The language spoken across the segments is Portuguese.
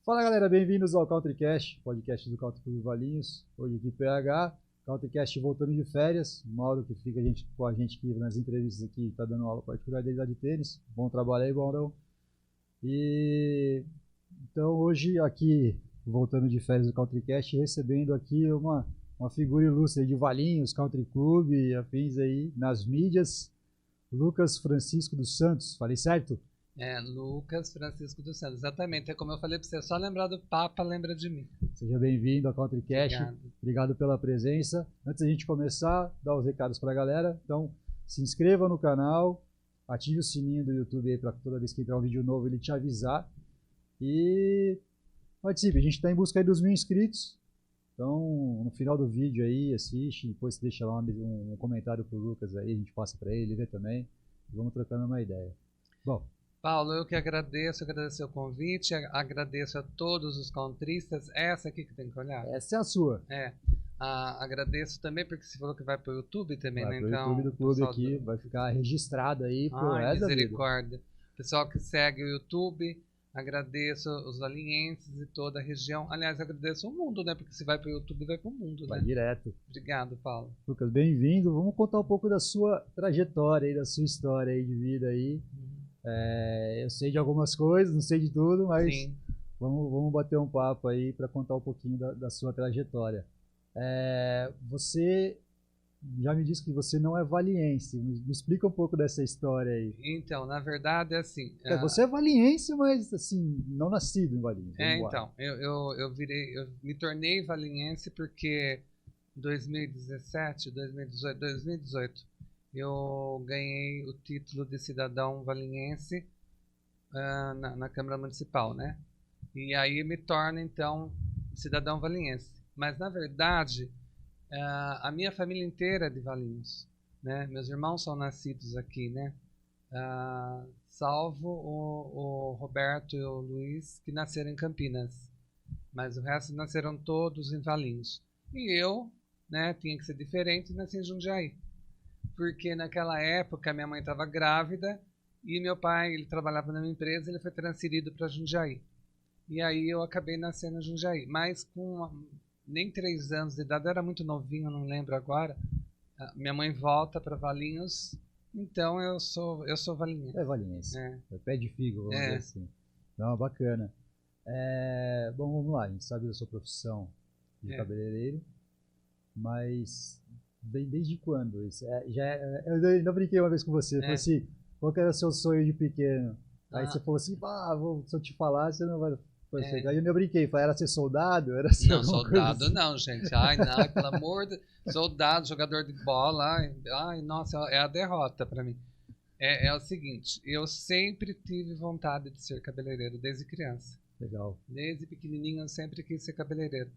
Fala galera, bem-vindos ao CountryCast, podcast do Country Clube Valinhos. Hoje aqui PH, CountryCast voltando de férias. Mauro que fica com a gente aqui nas entrevistas aqui, tá dando aula particular dele lá de tênis. Bom trabalho aí, Maurão. E então hoje aqui, voltando de férias do CountryCast, recebendo aqui uma figura ilustre de Valinhos, Country Club e afins aí nas mídias, Lucas Francisco dos Santos. Falei certo? Lucas Francisco dos Santos, exatamente. É como eu falei para você, só lembrar do Papa, lembra de mim. Seja bem-vindo ao CountryCast. Obrigado pela presença. Antes da gente começar, dar os recados para a galera. Então, se inscreva no canal, ative o sininho do YouTube aí para toda vez que entrar um vídeo novo ele te avisar. E participe, a gente está em busca aí dos 1000 inscritos. Então, no final do vídeo aí, assiste, depois você deixa lá um comentário pro Lucas aí, a gente passa para ele vê também. E vamos trocando uma ideia. Bom, Paulo, eu que agradeço o convite, agradeço a todos os countristas. Essa aqui que tem que olhar? Essa é a sua. Agradeço também porque você falou que vai para o YouTube também, vai né? Então, o YouTube do clube aqui vai ficar registrado aí pro resto da vida. Misericórdia. Pessoal que segue o YouTube, agradeço os valinhenses e toda a região. Aliás, agradeço o mundo, né? Porque se vai para o YouTube, vai para o mundo, vai né? direto. Obrigado, Paulo. Lucas, bem-vindo. Vamos contar um pouco da sua trajetória aí, da sua história aí de vida aí. Eu sei de algumas coisas, não sei de tudo, mas vamos bater um papo aí para contar um pouquinho da sua trajetória. Você já me disse que você não é valiense, me explica um pouco dessa história aí. Então, na verdade, é assim... Você é valiense, mas assim, não nascido em Valinhos. Então, eu me tornei valinhense porque em 2017, 2018, eu ganhei o título de cidadão valinhense na Câmara Municipal, né? E aí me torno, então, cidadão valinhense. Mas, na verdade, a minha família inteira é de Valinhos, né? Meus irmãos são nascidos aqui, né? Salvo o Roberto e o Luiz, que nasceram em Campinas. Mas o resto nasceram todos em Valinhos. E eu, né, tinha que ser diferente e nasci em Jundiaí. Porque naquela época minha mãe estava grávida e meu pai, ele trabalhava numa empresa, ele foi transferido para Jundiaí. E aí eu acabei nascendo em Jundiaí. Mas com nem 3 anos de idade, eu era muito novinho, não lembro agora. Minha mãe volta para Valinhos, então eu sou valinhense. É valinhense. É pé de figo, vamos dizer assim. Não, bacana. Bom, vamos lá, a gente sabe da sua profissão de cabeleireiro, mas desde quando isso? Eu ainda brinquei uma vez com você, falei assim, qual que era o seu sonho de pequeno? Aí você falou assim, se eu te falar, você não vai chegar. Aí eu brinquei, falei, era ser soldado? Era ser não, soldado assim? Não, gente. Ai, não, pelo amor de... Soldado, jogador de bola, ai, nossa, é a derrota pra mim. É o seguinte, eu sempre tive vontade de ser cabeleireiro, desde criança. Legal. Desde pequenininho eu sempre quis ser cabeleireiro.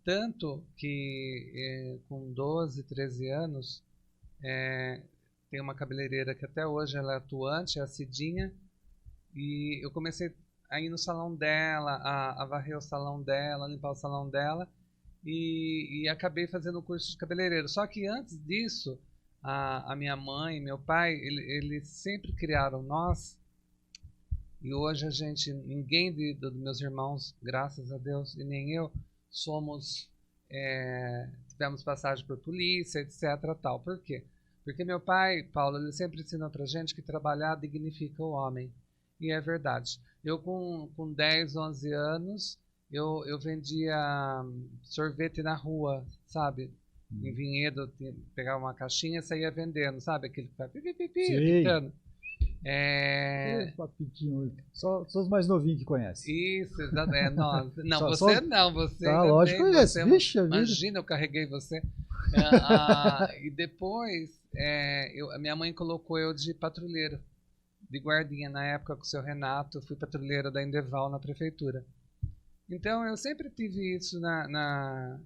Tanto que com 12, 13 anos, tem uma cabeleireira que até hoje ela é atuante, é a Cidinha, e eu comecei a ir no salão dela, a varrer o salão dela, limpar o salão dela, e acabei fazendo o curso de cabeleireiro. Só que antes disso, a minha mãe e meu pai, eles sempre criaram nós, e hoje ninguém dos meus irmãos, graças a Deus, e nem eu, tivemos passagem por polícia, etc. Tal. Por quê? Porque meu pai, Paulo, ele sempre ensinou pra gente que trabalhar dignifica o homem. E é verdade. Eu com 10, 11 anos, eu vendia sorvete na rua, sabe? Em Vinhedo, pegava uma caixinha e saía vendendo, sabe? Aquele que faz pitando. Só os mais novinhos que conhecem. Isso, exatamente. Não, você tá, lógico que conhece. Vixe, imagina, eu carreguei você. E depois, a minha mãe colocou eu de patrulheiro, de guardinha. Na época, com o seu Renato, eu fui patrulheiro da Indeval na prefeitura. Então, eu sempre tive isso,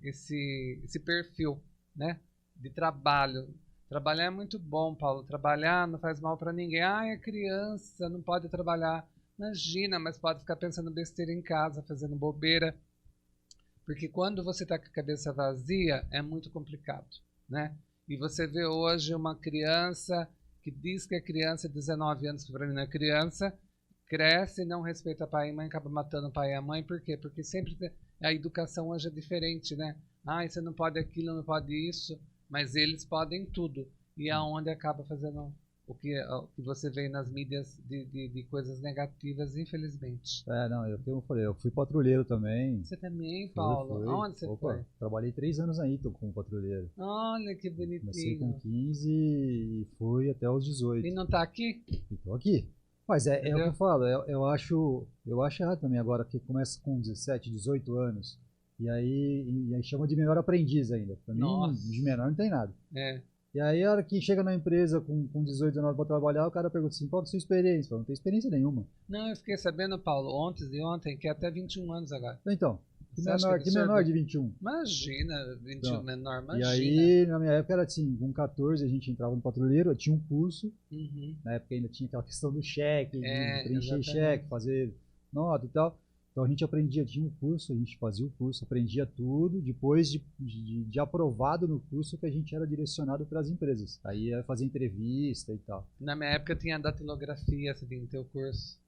esse perfil, né, de trabalho. Trabalhar é muito bom, Paulo. Trabalhar não faz mal para ninguém. É criança, não pode trabalhar. Imagina, mas pode ficar pensando besteira em casa, fazendo bobeira. Porque quando você está com a cabeça vazia, é muito complicado, né? E você vê hoje uma criança que diz que é criança, 19 anos, que para mim não é criança, cresce, não respeita pai e mãe, acaba matando o pai e a mãe. Por quê? Porque sempre a educação hoje é diferente, né? Ah, você não pode aquilo, não pode isso, mas eles podem tudo. E aonde acaba fazendo o que você vê nas mídias de coisas negativas, infelizmente. Não, como eu falei, eu fui patrulheiro também. Você também, Paulo? Fui. Aonde você foi? Trabalhei 3 anos aí como patrulheiro. Olha que bonitinho. Comecei com 15 e fui até os 18. E não tá aqui? E tô aqui. Mas é o que eu falo, eu acho errado também agora, que começa com 17, 18 anos, e aí chama de menor aprendiz ainda. Pra mim, de menor não tem nada. E aí, a hora que chega na empresa com 18, 19 para trabalhar, o cara pergunta assim, qual é a sua experiência? Eu não tenho experiência nenhuma. Não, eu fiquei sabendo, Paulo, ontem, que é até 21 anos agora. Então, que menor de 21? Imagina, 21 então, menor, imagina. E aí, na minha época, era assim, com 14 a gente entrava no patrulheiro, tinha um curso, na época ainda tinha aquela questão do cheque, de preencher cheque, fazer nota e tal. Então a gente aprendia, tinha um curso, a gente fazia o curso, aprendia tudo, depois de aprovado no curso que a gente era direcionado para as empresas. Aí ia fazer entrevista e tal. Na minha época tinha datilografia, você tinha no teu curso.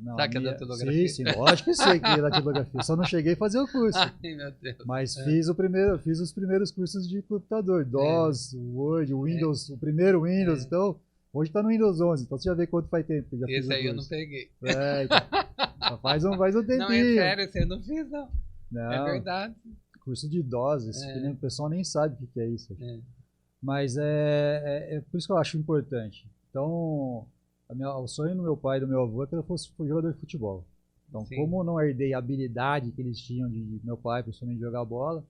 Não, sabe que é datilografia? Sim, lógico que sei que é datilografia, só não cheguei a fazer o curso. Ai, meu Deus. Mas fiz os primeiros cursos de computador, DOS, Word, Windows, o primeiro Windows, então... Hoje tá no Windows 11, então você já vê quanto faz tempo que já fiz. Esse aí eu não peguei. Então, faz um tempinho. Não, é sério, esse eu não fiz, não. É verdade. Curso de DOS, o pessoal nem sabe o que é isso. Mas é por isso que eu acho importante. Então, o sonho do meu pai e do meu avô é que eu fosse jogador de futebol. Então, como eu não herdei a habilidade que eles tinham de meu pai, principalmente de jogar bola,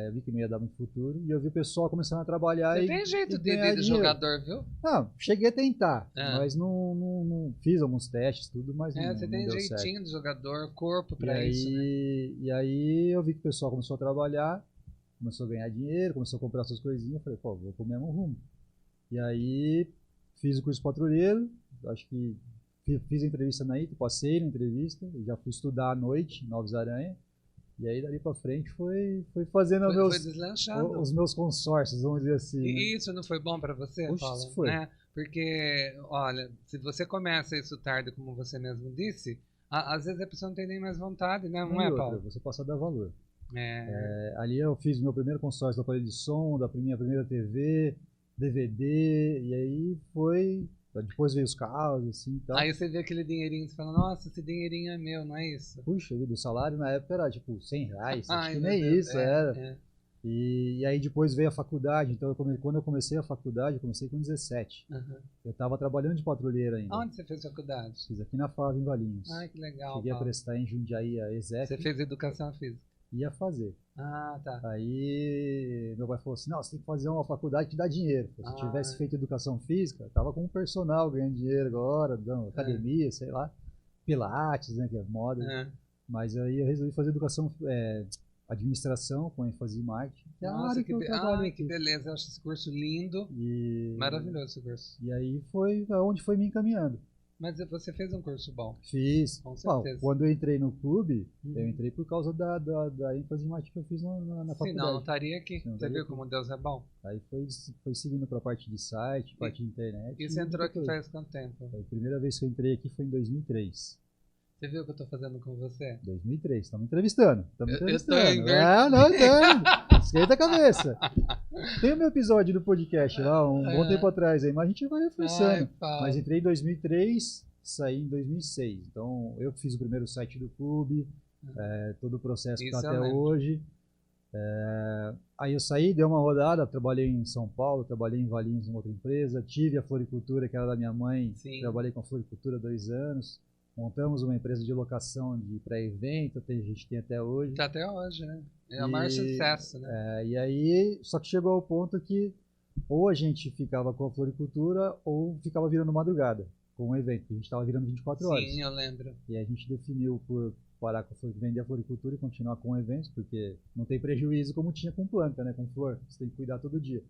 eu vi que não ia dar muito futuro, e eu vi o pessoal começando a trabalhar. Você tem jeito de jogador, viu? Não, cheguei a tentar, mas não fiz alguns testes, tudo, mas não você não tem deu jeitinho certo. de jogador, corpo pra isso, né? E aí eu vi que o pessoal começou a trabalhar, começou a ganhar dinheiro, começou a comprar suas coisinhas, eu falei, pô, vou pro mesmo rumo. E aí fiz o curso patrulheiro, acho que fiz a entrevista na ITA, passei na entrevista, e já fui estudar à noite, em Novos Aranha. E aí, dali pra frente, foi fazendo os meus consórcios, vamos dizer assim. E isso não foi bom pra você, Puxa, Paulo? Isso foi. Né? Porque, olha, se você começa isso tarde, como você mesmo disse, às vezes a pessoa não tem nem mais vontade, né? Não é, Paulo? Você passa a dar valor. Ali eu fiz meu primeiro consórcio do aparelho de som, da minha primeira TV, DVD, e aí foi... Depois veio os carros, assim e tal. Aí você vê aquele dinheirinho e você fala, nossa, esse dinheirinho é meu, não é isso? Puxa vida, o salário na época era tipo R$100, acho que nem Deus, isso era. E aí depois veio a faculdade, então quando eu comecei a faculdade, eu comecei com 17. Eu estava trabalhando de patrulheiro ainda. Onde você fez faculdade? Fiz aqui na FAV, em Valinhos. Ai, que legal, Cheguei Paulo. a prestar em Jundiaí, a ESEC. Você fez educação física? Ia fazer. Ah, tá. Aí meu pai falou assim, não, você tem que fazer uma faculdade que dá dinheiro. Se eu tivesse feito educação física, eu tava como personal ganhando dinheiro agora, dando academia, sei lá, pilates, né, que é moda. Mas aí eu resolvi fazer educação, administração, com ênfase em marketing. Que nossa, que beleza, eu acho esse curso lindo, maravilhoso esse curso. E aí foi onde foi me encaminhando. Mas você fez um curso bom? Fiz. Com certeza. Quando eu entrei no clube, eu entrei por causa da ênfase em marketing que eu fiz na faculdade. Senão não estaria aqui. Você viu como Deus é bom? Aí foi seguindo para a parte de site, parte de internet. E você entrou aqui faz quanto tempo? A primeira vez que eu entrei aqui foi em 2003. Você viu o que eu tô fazendo com você? 2003, estamos entrevistando. Eu tô Esquenta a cabeça. Tem o meu episódio do podcast lá, um bom tempo atrás aí, mas a gente vai reforçando. Mas entrei em 2003, saí em 2006. Então, eu fiz o primeiro site do clube, todo o processo que está até hoje. Aí eu saí, dei uma rodada, trabalhei em São Paulo, trabalhei em Valinhos, numa outra empresa, tive a floricultura, que era da minha mãe, trabalhei com a floricultura 2 anos. Montamos uma empresa de locação de pré-evento, a gente tem até hoje. Tá até hoje, né? É o maior sucesso, né? E aí, só que chegou ao ponto que ou a gente ficava com a floricultura ou ficava virando madrugada com o evento. A gente estava virando 24 horas. Sim, eu lembro. E a gente definiu por parar com vender a floricultura e continuar com eventos, porque não tem prejuízo como tinha com planta, né? Com flor, você tem que cuidar todo dia.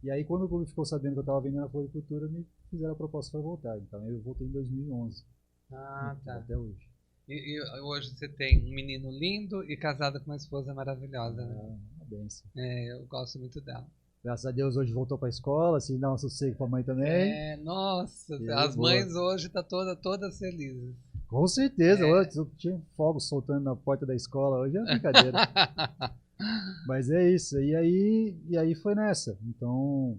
E aí, quando o clube ficou sabendo que eu estava vendendo a floricultura, me fizeram a proposta para voltar. Então, eu voltei em 2011. Ah, tá. Até hoje. E hoje você tem um menino lindo e casado com uma esposa maravilhosa, né? Uma benção. Eu gosto muito dela. Graças a Deus hoje voltou pra escola, assim, dá um sossego pra mãe também. Nossa, E aí, as boa. mães hoje tá todas felizes. Com certeza, hoje eu tinha fogos soltando na porta da escola, hoje é brincadeira. Mas é isso, e aí foi nessa. Então,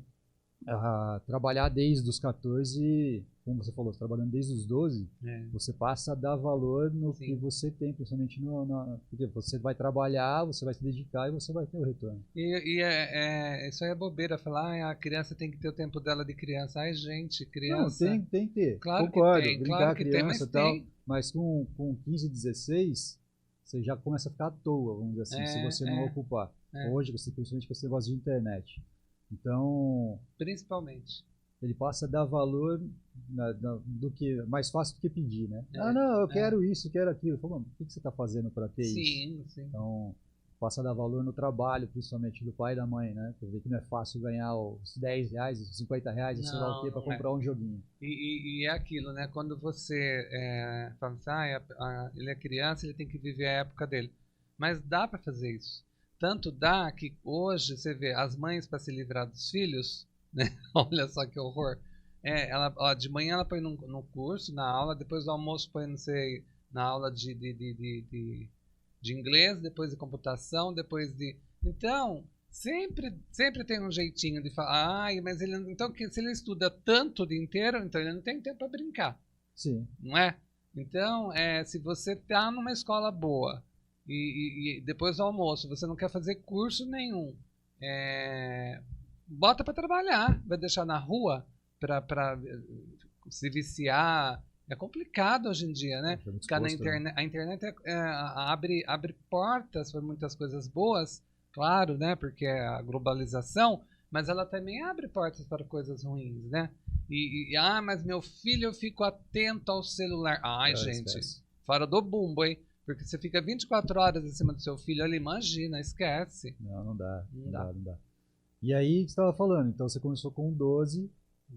trabalhar desde os 14, como você falou, trabalhando desde os 12, você passa a dar valor no que você tem, principalmente porque você vai trabalhar, você vai se dedicar e você vai ter o retorno. Isso aí é bobeira, falar, a criança tem que ter o tempo dela de criança. Ai, gente, Não, criança... tem que ter, Claro concordo, que tem, brincar claro que tem, criança mas e tal, tem. mas com 15, 16, você já começa a ficar à toa, vamos dizer assim, se você não ocupar. Hoje, principalmente com esse negócio de internet. Então, principalmente, ele passa a dar valor do que mais fácil do que pedir, né? Não, eu quero isso, quero aquilo. Falo, o que você está fazendo para ter isso? Sim. Então, passa a dar valor no trabalho, principalmente do pai e da mãe, né? Porque vê que não é fácil ganhar os 10 reais, os 50 reais, sei lá o quê, para comprar um joguinho. E é aquilo, né? Quando você fala assim, ele é criança, ele tem que viver a época dele. Mas dá para fazer isso. Tanto dá que hoje você vê as mães para se livrar dos filhos, né? Olha só que horror. De manhã ela põe no curso, na aula, depois do almoço põe, não sei, na aula de inglês, depois de computação, depois de... Então, sempre tem um jeitinho de falar, mas ele... Então, se ele estuda tanto o dia inteiro, então ele não tem tempo para brincar. Sim. Não é? Então, se você tá numa escola boa e depois do almoço você não quer fazer curso nenhum, bota para trabalhar, vai deixar na rua para se viciar. É complicado hoje em dia, né? Ficar na internet, a internet abre portas para muitas coisas boas, claro, né? Porque é a globalização, mas ela também abre portas para coisas ruins, né? Mas meu filho, eu fico atento ao celular. Ai, gente, fora do bumbo, hein? Porque você fica 24 horas em cima do seu filho, ele imagina, esquece. Não dá. E aí, você estava falando, então você começou com 12,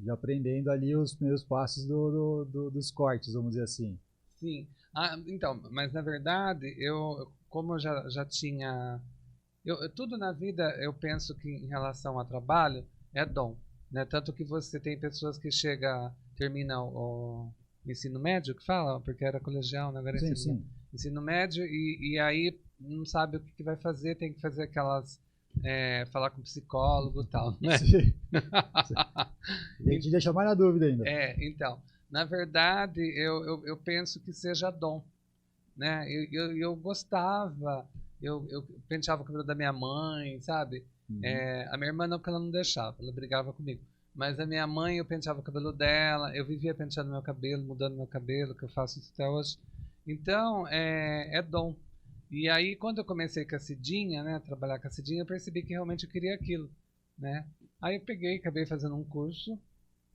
já aprendendo ali os primeiros passos dos cortes, vamos dizer assim. Sim. Então, mas na verdade, como eu já tinha... tudo na vida, eu penso que em relação a trabalho, é dom. Né? Tanto que você tem pessoas que terminam o ensino médio, que fala, porque era colegial, né? Agora ensino médio, e aí não sabe o que vai fazer, tem que fazer aquelas... falar com psicólogo e tal, né? Sim. E te deixa mais na dúvida ainda. Então, na verdade, eu penso que seja dom, né? Eu gostava, eu penteava o cabelo da minha mãe, sabe? A minha irmã não, porque ela não deixava, ela brigava comigo. Mas a minha mãe, eu penteava o cabelo dela, eu vivia penteando meu cabelo, mudando meu cabelo, que eu faço isso até hoje. Então, é dom. E aí, quando eu comecei com a Cidinha, né, trabalhar com a Cidinha, eu percebi que realmente eu queria aquilo, né? Aí eu acabei fazendo um curso,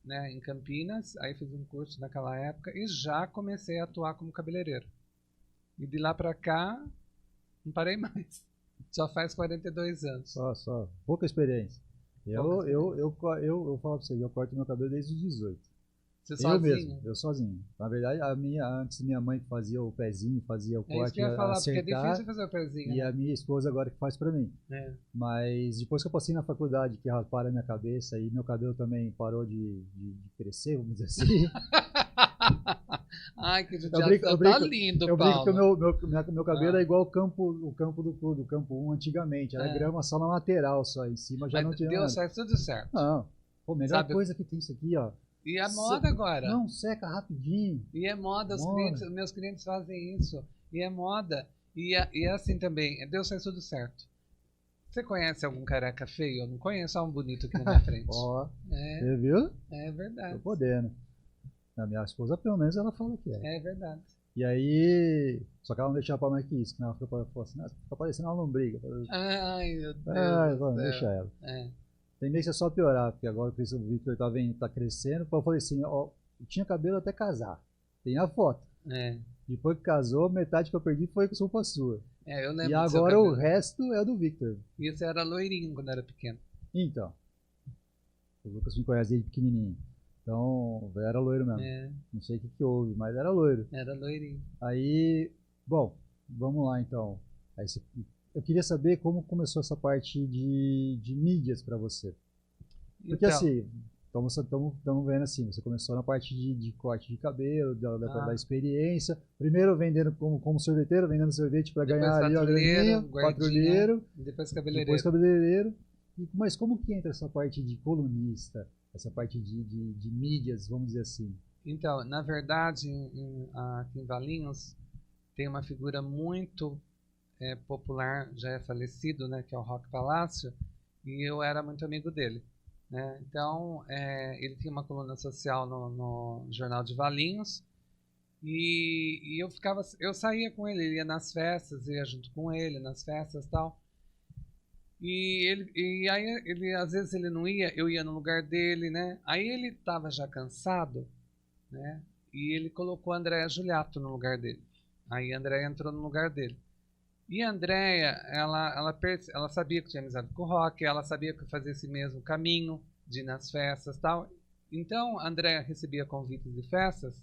né, em Campinas, aí fiz um curso naquela época e já comecei a atuar como cabeleireiro. E de lá pra cá, não parei mais. Só faz 42 anos. Só. Pouca experiência. Eu falo pra você, eu corto meu cabelo desde os 18. Você sozinho? Mesmo, eu sozinho. Na verdade, antes minha mãe fazia o pezinho, fazia o corte, isso que eu ia falar, acertar, porque é difícil fazer o pezinho. E a minha esposa agora que faz pra mim. Mas depois que eu passei na faculdade, que rasparam a minha cabeça, e meu cabelo também parou de crescer, vamos dizer assim. Ai, que judiação, tá lindo, eu Paulo. brinco que meu cabelo é igual o campo do clube, o campo 1 antigamente. Era grama só na lateral, só em cima já não tinha nada. Deu certo, tudo certo. Não, pô, melhor coisa que tem isso aqui, ó. E é moda agora. Não, seca rapidinho. E é moda, meus clientes fazem isso. E é moda. E é assim também, deu certo tudo certo. Você conhece algum careca feio? Eu não conheço, só um bonito aqui na minha frente. Você viu? É verdade. Tô podendo. A minha esposa, pelo menos, ela fala que é. É verdade. E aí, só que ela não deixava pra mais que isso, que ela falou assim, fica parecendo uma lombriga. Ai, meu Deus. Vamos, deixa ela. Tendência é só piorar, porque agora o Victor tá crescendo. Eu falei assim, ó, eu tinha cabelo até casar. Tem a foto. Depois que casou, metade que eu perdi foi culpa sua. Eu lembro. E agora o resto é do Victor. E você era loirinho quando era pequeno. Então. O Lucas me conhece desde pequenininho. Então, era loiro mesmo. Não sei o que houve, mas era loiro. Era loirinho. Aí, bom, vamos lá então. Aí eu queria saber como começou essa parte de mídias para você. Porque Então, assim, estamos vendo assim, você começou na parte de corte de cabelo, da experiência. Primeiro vendendo como sorveteiro, vendendo sorvete para depois ganhar ali a graninha, guardinha, patrulheiro, depois depois cabeleireiro. cabeleireiro. Mas como que entra essa parte de colunista, essa parte de mídias, vamos dizer assim? Então, na verdade, aqui em Valinhos, tem uma figura muito popular, já é falecido, né, que é o Roque Palácio, e eu era muito amigo dele. Né? Então, ele tinha uma coluna social no Jornal de Valinhos, e eu saía com ele, ia nas festas, ia junto com ele nas festas e tal. E aí às vezes ele não ia, eu ia no lugar dele, né? Aí ele estava já cansado, né? E ele colocou a Andréa Juliato no lugar dele. Aí a Andréa entrou no lugar dele. E a Andréa, ela sabia que tinha amizade com o Roque, ela sabia que fazia esse mesmo caminho de ir nas festas e tal. Então a Andréa recebia convites de festas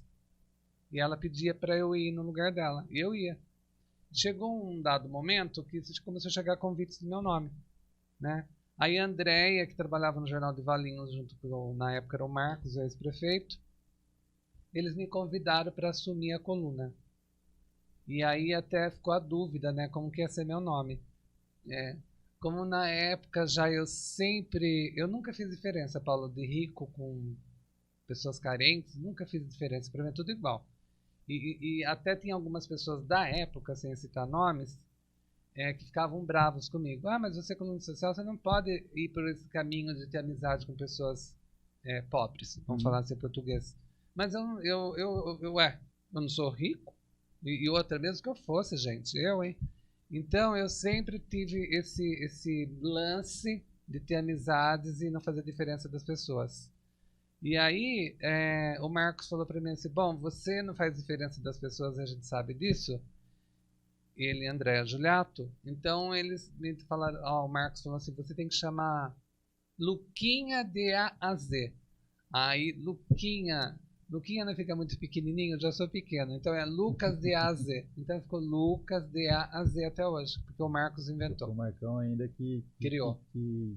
e ela pedia para eu ir no lugar dela. E eu ia. Chegou um dado momento que começou a chegar convites do meu nome, né? Aí a Andréia, que trabalhava no Jornal de Valinhos, junto com, na época era o Marcos, o ex-prefeito, eles me convidaram para assumir a coluna. E aí até ficou a dúvida, né, como que ia ser meu nome. Como na época já eu nunca fiz diferença, Paulo, de rico com pessoas carentes, nunca fiz diferença, para mim é tudo igual. E até tinha algumas pessoas da época, sem citar nomes, que ficavam bravos comigo. Ah, mas você, coluna social, você não pode ir por esse caminho de ter amizade com pessoas pobres, vamos falar assim em português. Mas eu não sou rico? E outra, mesmo que eu fosse, gente, hein? Então eu sempre tive esse lance de ter amizades e não fazer diferença das pessoas. E aí, o Marcos falou para mim assim, bom, você não faz diferença das pessoas, a gente sabe disso. Ele e Andréa Juliato. Então, eles me falaram, o Marcos falou assim, você tem que chamar Luquinha de A a Z. Aí, Luquinha não fica muito pequenininho, eu já sou pequeno. Então, é Lucas de A a Z. Então, ficou Lucas de A a Z até hoje, porque o Marcos inventou. O Marcão ainda que criou. Que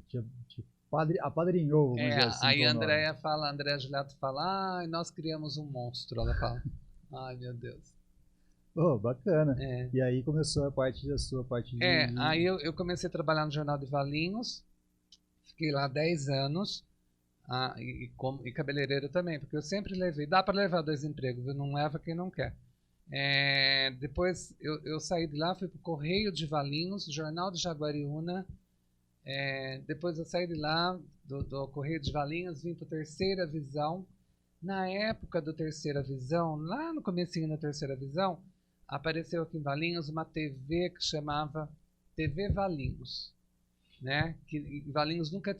apadrinhou, vamos dizer assim. Aí a Andréa Juliato fala, nós criamos um monstro, ela fala. Ai, meu Deus. Oh, bacana. E aí começou a sua parte de... Aí eu comecei a trabalhar no Jornal de Valinhos, fiquei lá 10 anos, e cabeleireiro também, porque eu sempre levei, dá para levar 2 empregos, viu? Não leva quem não quer. Depois eu saí de lá, fui para o Correio de Valinhos, Jornal de Jaguariúna. Depois eu saí de lá, do Correio de Valinhos, vim para a Terceira Visão. Na época do Terceira Visão, lá no comecinho da Terceira Visão, apareceu aqui em Valinhos uma TV que chamava TV Valinhos, né? Que em Valinhos nunca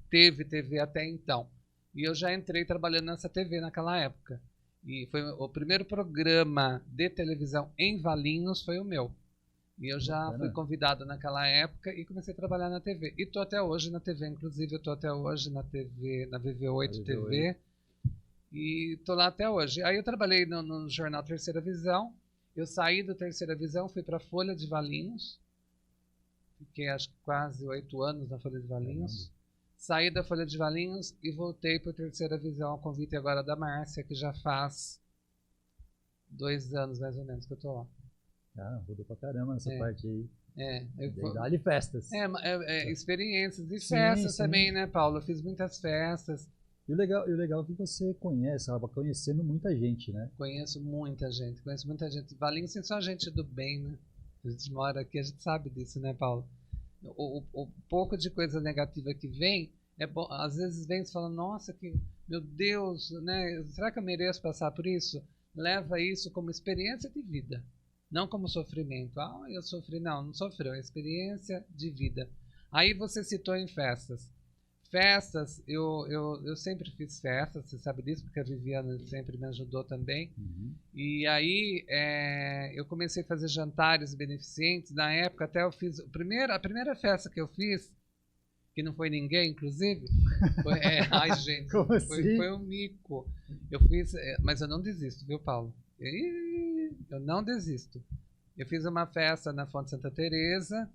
teve TV até então. E eu já entrei trabalhando nessa TV naquela época. E foi o primeiro programa de televisão em Valinhos foi o meu. E eu já fui convidado naquela época e comecei a trabalhar na TV. E estou até hoje na TV, inclusive eu estou até hoje na TV, na VV8 TV. E estou lá até hoje. Aí eu trabalhei no jornal Terceira Visão. Eu saí do Terceira Visão, fui para a Folha de Valinhos. Fiquei acho que quase 8 anos na Folha de Valinhos. Saí da Folha de Valinhos e voltei para a Terceira Visão, a convite agora da Márcia, que já faz 2 anos mais ou menos que eu estou lá. Rodou pra caramba nessa parte aí. Dá-lhe festas. Experiências e festas também, né, Paulo? Eu fiz muitas festas. E o legal é que você acaba conhecendo muita gente, né? Conheço muita gente. Valinhos tem só gente do bem, né? A gente mora aqui, a gente sabe disso, né, Paulo? O pouco de coisa negativa que vem, é bom. Às vezes vem e fala, nossa, meu Deus, né? Será que eu mereço passar por isso? Leva isso como experiência de vida. Não como sofrimento. Eu sofri. Não sofreu. É experiência de vida. Aí você citou em festas. Festas, eu sempre fiz festas, você sabe disso, porque a Viviana sempre me ajudou também. E aí eu comecei a fazer jantares beneficentes. Na época até eu fiz... A primeira festa que eu fiz, que não foi ninguém, inclusive, foi... ai, gente, foi um mico. Eu fiz... mas eu não desisto, viu, Paulo? Eu não desisto. Eu fiz uma festa na Fonte Santa Teresa,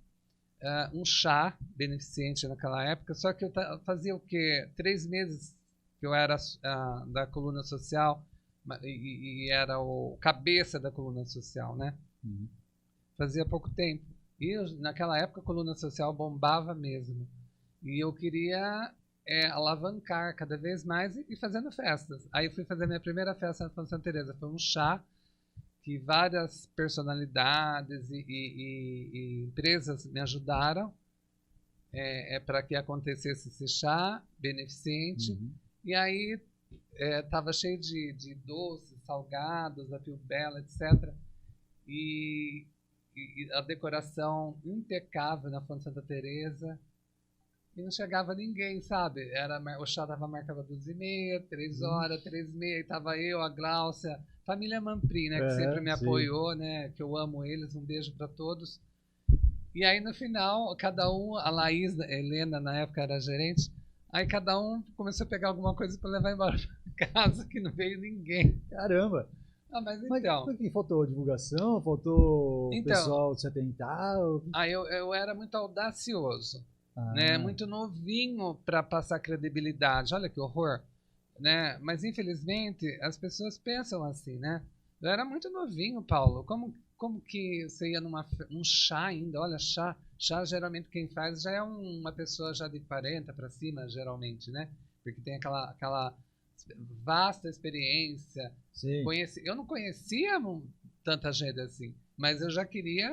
um chá beneficente naquela época, só que eu fazia o quê? 3 meses que eu era da coluna social e era o cabeça da coluna social, né? Uhum. Fazia pouco tempo. E naquela época a coluna social bombava mesmo. E eu queria alavancar cada vez mais e fazendo festas. Aí eu fui fazer minha primeira festa na Fonte Santa Teresa. Foi um chá que várias personalidades e empresas me ajudaram para que acontecesse esse chá beneficente. Uhum. E aí estava cheio de doces, salgados, da Pio Bela, etc. E a decoração impecável na Fonte Santa Teresa. E não chegava ninguém, sabe? O chá estava marcado 2h30, 3h, 3h30, e estava eu, a Gláucia, família Mampri, né? Que sempre me apoiou, né? Que eu amo eles, um beijo para todos. E aí no final, cada um, a Laís, a Helena, na época era gerente, aí cada um começou a pegar alguma coisa para levar embora para casa, que não veio ninguém. Caramba! Mas então... Mas faltou divulgação? Faltou o pessoal se atentar? Eu era muito audacioso. Né, muito novinho para passar credibilidade. Olha que horror, né? Mas infelizmente as pessoas pensam assim, né? Eu era muito novinho, Paulo. Como que você ia num chá ainda? Olha, chá geralmente quem faz já é uma pessoa já de 40 para cima, geralmente, né? Porque tem aquela vasta experiência. Sim. Eu não conhecia tanta gente assim, mas eu já queria,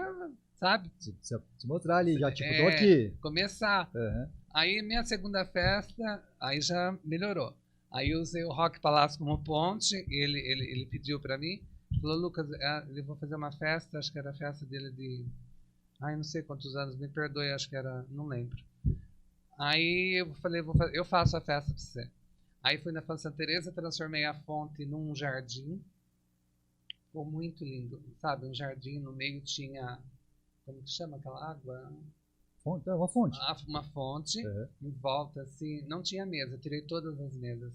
sabe? Se mostrar ali, já tipo, tô aqui. Começar. Uhum. Aí minha segunda festa, aí já melhorou. Aí eu usei o Rock Palácio como ponte, ele pediu para mim, falou, Lucas, eu vou fazer uma festa, acho que era a festa dele de, não sei quantos anos, me perdoe, acho que era, não lembro. Aí eu falei, eu faço a festa para você. Aí fui na Fonte Santa Teresa, transformei a fonte num jardim, ficou muito lindo, sabe? Um jardim, no meio tinha... Como que chama aquela água? Uma fonte. Uma fonte, em volta, assim, não tinha mesa, eu tirei todas as mesas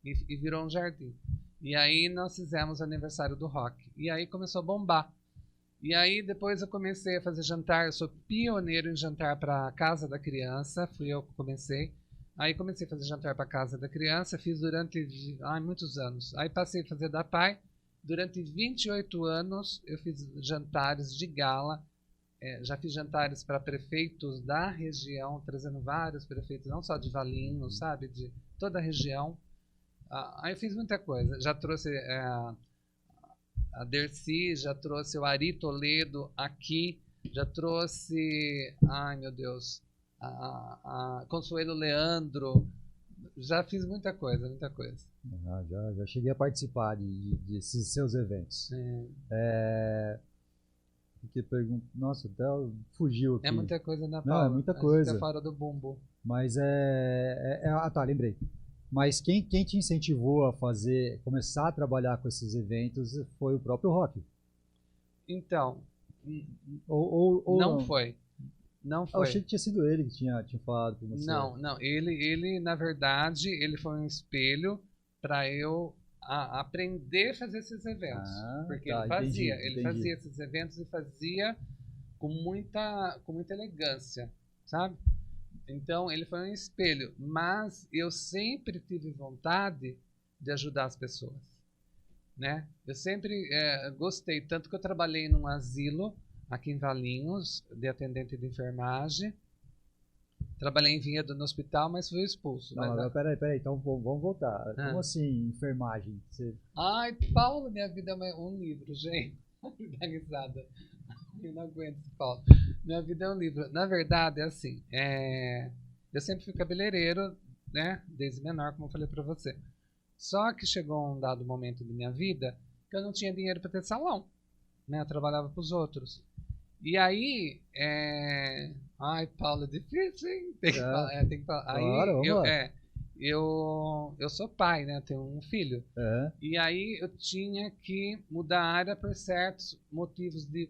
e virou um jardim. E aí nós fizemos o aniversário do rock. E aí começou a bombar. E aí depois eu comecei a fazer jantar, eu sou pioneiro em jantar para a casa da criança, fui eu que comecei. Aí comecei a fazer jantar para a casa da criança, fiz durante muitos anos. Aí passei a fazer da pai. Durante 28 anos eu fiz jantares de gala. Já fiz jantares para prefeitos da região, trazendo vários prefeitos, não só de Valinhos, sabe, de toda a região. Aí eu fiz muita coisa. Já trouxe a Dercy, já trouxe o Ari Toledo aqui, já trouxe, ai meu Deus, a Consuelo Leandro. Já fiz muita coisa, muita coisa. Já cheguei a participar desses seus eventos. Porque pergunto, nossa, até fugiu aqui. É muita coisa, né, Paulo? Não, é muita coisa. Tá fora do bumbum. Mas tá, lembrei. Mas quem te incentivou a começar a trabalhar com esses eventos foi o próprio Rock? Então, não foi. Não foi. Eu achei que tinha sido ele que tinha falado com você. Não. Ele, na verdade, ele foi um espelho para eu aprender a fazer esses eventos. Porque ele fazia esses eventos e fazia com muita elegância, sabe? Então, ele foi um espelho. Mas eu sempre tive vontade de ajudar as pessoas, né? Eu sempre gostei, tanto que eu trabalhei num asilo aqui em Valinhos, de atendente de enfermagem. Trabalhei em Vinhedo no hospital, mas fui expulso. Peraí, então vamos voltar. Como assim, enfermagem? Ai, Paulo, minha vida é um livro, gente. Dá risada. Eu não aguento esse Paulo. Minha vida é um livro. Na verdade, é assim, eu sempre fui cabeleireiro, né? Desde menor, como eu falei pra você. Só que chegou um dado momento da minha vida que eu não tinha dinheiro para ter salão, né? Eu trabalhava pros outros. E aí, ai, Paulo, é difícil, hein? Tem que falar. Aí, claro, eu sou pai, né? Tenho um filho. E aí eu tinha que mudar a área por certos motivos de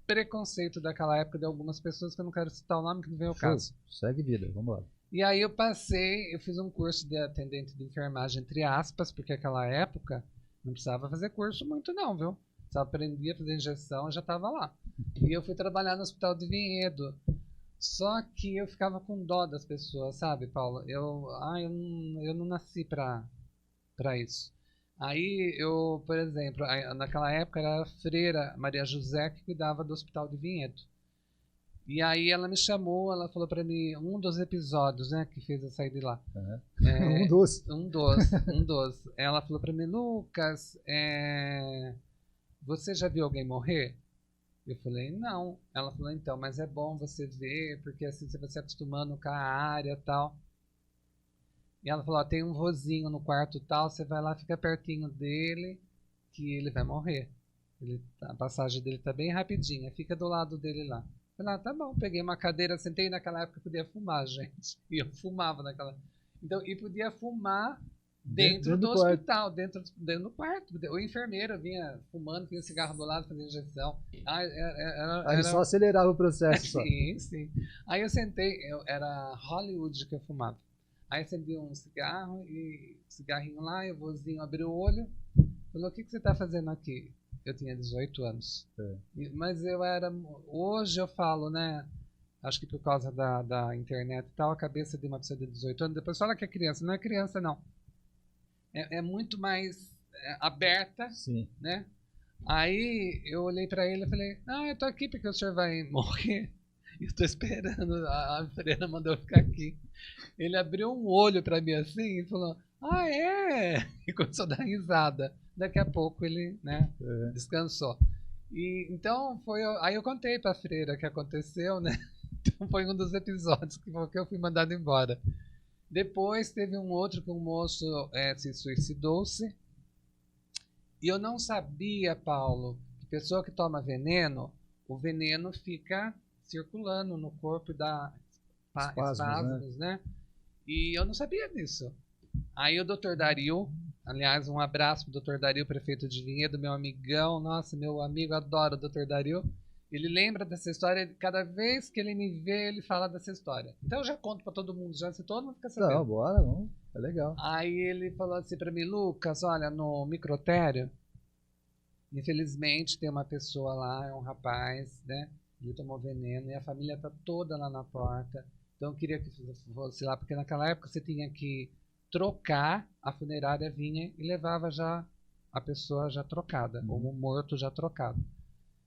preconceito daquela época de algumas pessoas, que eu não quero citar o nome, que não vem ao caso. Segue vida, vamos lá. E aí eu fiz um curso de atendente de enfermagem, entre aspas, porque naquela época não precisava fazer curso muito não, viu? Só aprendi a fazer injeção e já estava lá. E eu fui trabalhar no Hospital de Vinhedo. Só que eu ficava com dó das pessoas, sabe, Paulo? Eu não nasci para isso. Aí eu, por exemplo, naquela época era a freira Maria José que cuidava do Hospital de Vinhedo. E aí ela me chamou, ela falou para mim, um dos episódios, né, que fez eu sair de lá. Um dos. Um dos. Ela falou para mim, Lucas, você já viu alguém morrer? Eu falei, não. Ela falou, então, mas é bom você ver, porque assim você vai se acostumando com a área e tal. E ela falou, tem um vozinho no quarto tal, você vai lá, fica pertinho dele, que ele vai morrer. A passagem dele tá bem rapidinha, fica do lado dele lá. Eu falei, tá bom, peguei uma cadeira, sentei, naquela época podia fumar, gente. E eu fumava naquela... Então, e podia fumar dentro do hospital, dentro do quarto. O enfermeiro vinha fumando, tinha cigarro do lado, fazendo injeção. Aí só acelerava o processo. Sim. Aí eu sentei, era Hollywood que eu fumava. Aí acendi um cigarrinho lá, e o vozinho abriu o olho, falou, o que você está fazendo aqui? Eu tinha 18 anos. Mas hoje eu falo, né, acho que por causa da internet e tal, a cabeça de uma pessoa de 18 anos, depois fala que é criança, não é criança não. É muito mais aberta, sim, né? Aí eu olhei para ele e falei, eu tô aqui porque o senhor vai morrer. Eu tô esperando, a freira mandou eu ficar aqui. Ele abriu um olho para mim assim e falou, é? E começou a dar risada. Daqui a pouco ele, né, descansou. E então aí eu contei para a freira o que aconteceu, né? Então foi um dos episódios que eu fui mandado embora. Depois teve um outro que um moço se suicidou-se. E eu não sabia, Paulo, que pessoa que toma veneno, o veneno fica circulando no corpo e dá espasmos, né? E eu não sabia disso. Aí o Dr. Dario, aliás, um abraço pro Dr. Dario, prefeito de Vinhedo, meu amigão, nossa, meu amigo, adoro o Dr. Dario. Ele lembra dessa história, cada vez que ele me vê, ele fala dessa história. Então eu já conto pra todo mundo, se todo mundo fica sabendo. Não, bora, vamos, é legal. Aí ele falou assim pra mim, Lucas, olha, no microtério, infelizmente tem uma pessoa lá, é um rapaz, né? Ele tomou veneno e a família tá toda lá na porta. Então eu queria que fosse lá, porque naquela época você tinha que trocar, a funerária vinha e levava já a pessoa já trocada, ou o morto já trocado.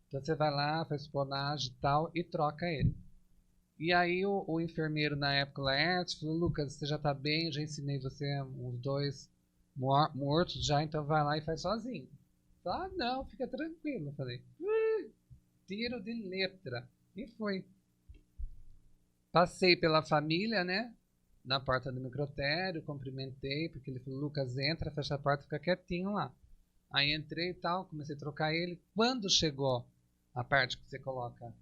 Então você vai lá, faz espionagem e tal, e troca ele. E aí o enfermeiro na época, o Laerte, falou, Lucas, você já tá bem, eu já ensinei você uns 2 mortos já, então vai lá e faz sozinho. Não, fica tranquilo. Eu falei, tiro de letra. E foi. Passei pela família, né? Na porta do microtério, cumprimentei, porque ele falou, Lucas, entra, fecha a porta, fica quietinho lá. Aí entrei e tal, comecei a trocar ele. Quando chegou a parte que você coloca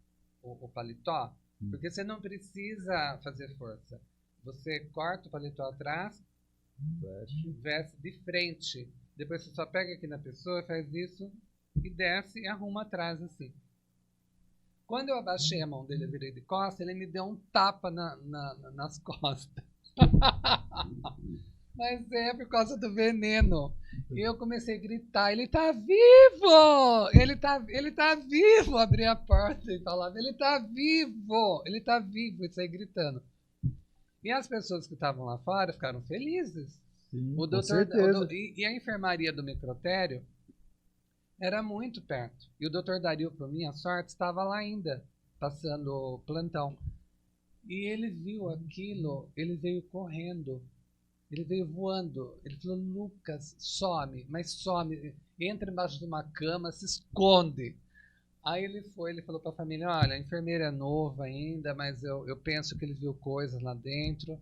o paletó, porque você não precisa fazer força. Você corta o paletó atrás, veste de frente. Depois você só pega aqui na pessoa, faz isso e desce e arruma atrás assim. Quando eu abaixei a mão dele e virei de costas, ele me deu um tapa nas costas. Mas é por causa do veneno. E eu comecei a gritar, ele tá vivo! Ele tá vivo! Abri a porta e falava, ele tá vivo! Ele tá vivo! E saí gritando. E as pessoas que estavam lá fora ficaram felizes. Sim, E a enfermaria do microtério era muito perto. E o Dr. Dario, por minha sorte, estava lá ainda, passando plantão. E ele viu aquilo, ele veio correndo, ele veio voando. Ele falou, Lucas, some, mas some, entra embaixo de uma cama, se esconde. Aí ele falou para a família, olha, a enfermeira é nova ainda, mas eu penso que ele viu coisas lá dentro.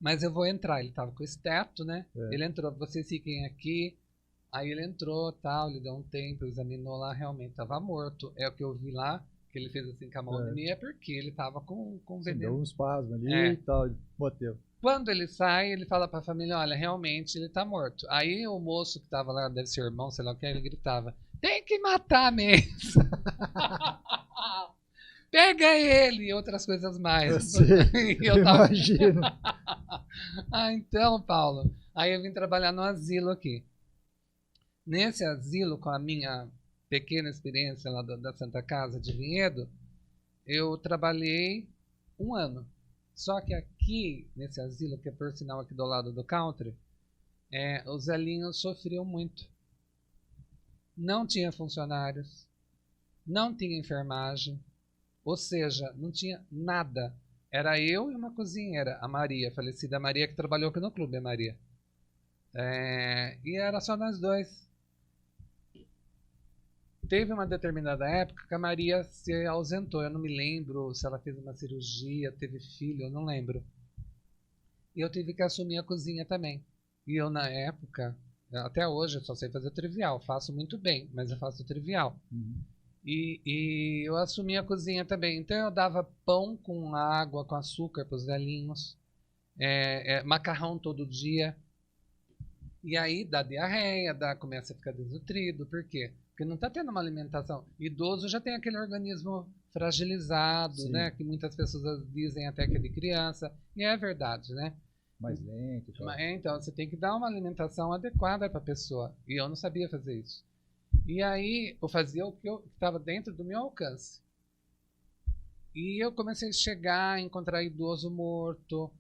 Mas eu vou entrar. Ele estava com esse teto, né? Ele entrou, vocês fiquem aqui. Aí ele entrou, tal, ele deu um tempo, examinou lá, realmente estava morto. É o que eu vi lá, que ele fez assim com a mão de mim, é porque ele estava com veneno. Deu um espasmo ali e tal, bateu. Quando ele sai, ele fala para a família, olha, realmente ele está morto. Aí o moço que estava lá, deve ser irmão, sei lá o que, ele gritava, tem que matar mesmo. Pega ele e outras coisas mais. Eu imagino. Então, Paulo, aí eu vim trabalhar no asilo aqui. Nesse asilo, com a minha pequena experiência lá da Santa Casa de Vinhedo, eu trabalhei 1 ano. Só que aqui, nesse asilo, que é por sinal aqui do lado do country, os velhinhos sofriam muito. Não tinha funcionários, não tinha enfermagem, ou seja, não tinha nada. Era eu e uma cozinheira, a Maria, a falecida Maria, que trabalhou aqui no clube, a Maria. E era só nós dois. Teve uma determinada época que a Maria se ausentou. Eu não me lembro se ela fez uma cirurgia, teve filho, eu não lembro. E eu tive que assumir a cozinha também. E eu, na época, até hoje, eu só sei fazer trivial. Faço muito bem, mas eu faço trivial. Uhum. E eu assumi a cozinha também. Então eu dava pão com água, com açúcar para os velhinhos. Macarrão todo dia. E aí dá diarreia, começa a ficar desnutrido. Por quê? Porque não está tendo uma alimentação. Idoso já tem aquele organismo fragilizado, né? Que muitas pessoas dizem até que é de criança. E é verdade, né? Mais lento. Então, você tem que dar uma alimentação adequada para a pessoa. E eu não sabia fazer isso. E aí, eu fazia o que estava dentro do meu alcance. E eu comecei a chegar, encontrar idoso morto,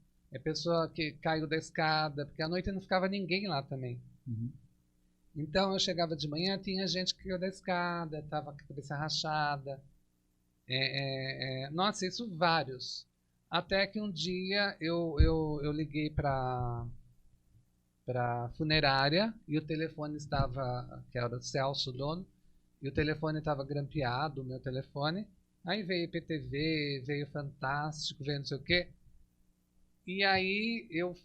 pessoa que caiu da escada, porque à noite não ficava ninguém lá também. Uhum. Então, eu chegava de manhã, tinha gente que caiu da escada, estava com a cabeça rachada. Nossa, isso vários. Até que um dia eu liguei para funerária e o telefone estava, que era o Celso, o dono, e o telefone estava grampeado, o meu telefone. Aí veio IPTV, veio Fantástico, veio não sei o quê. E aí eu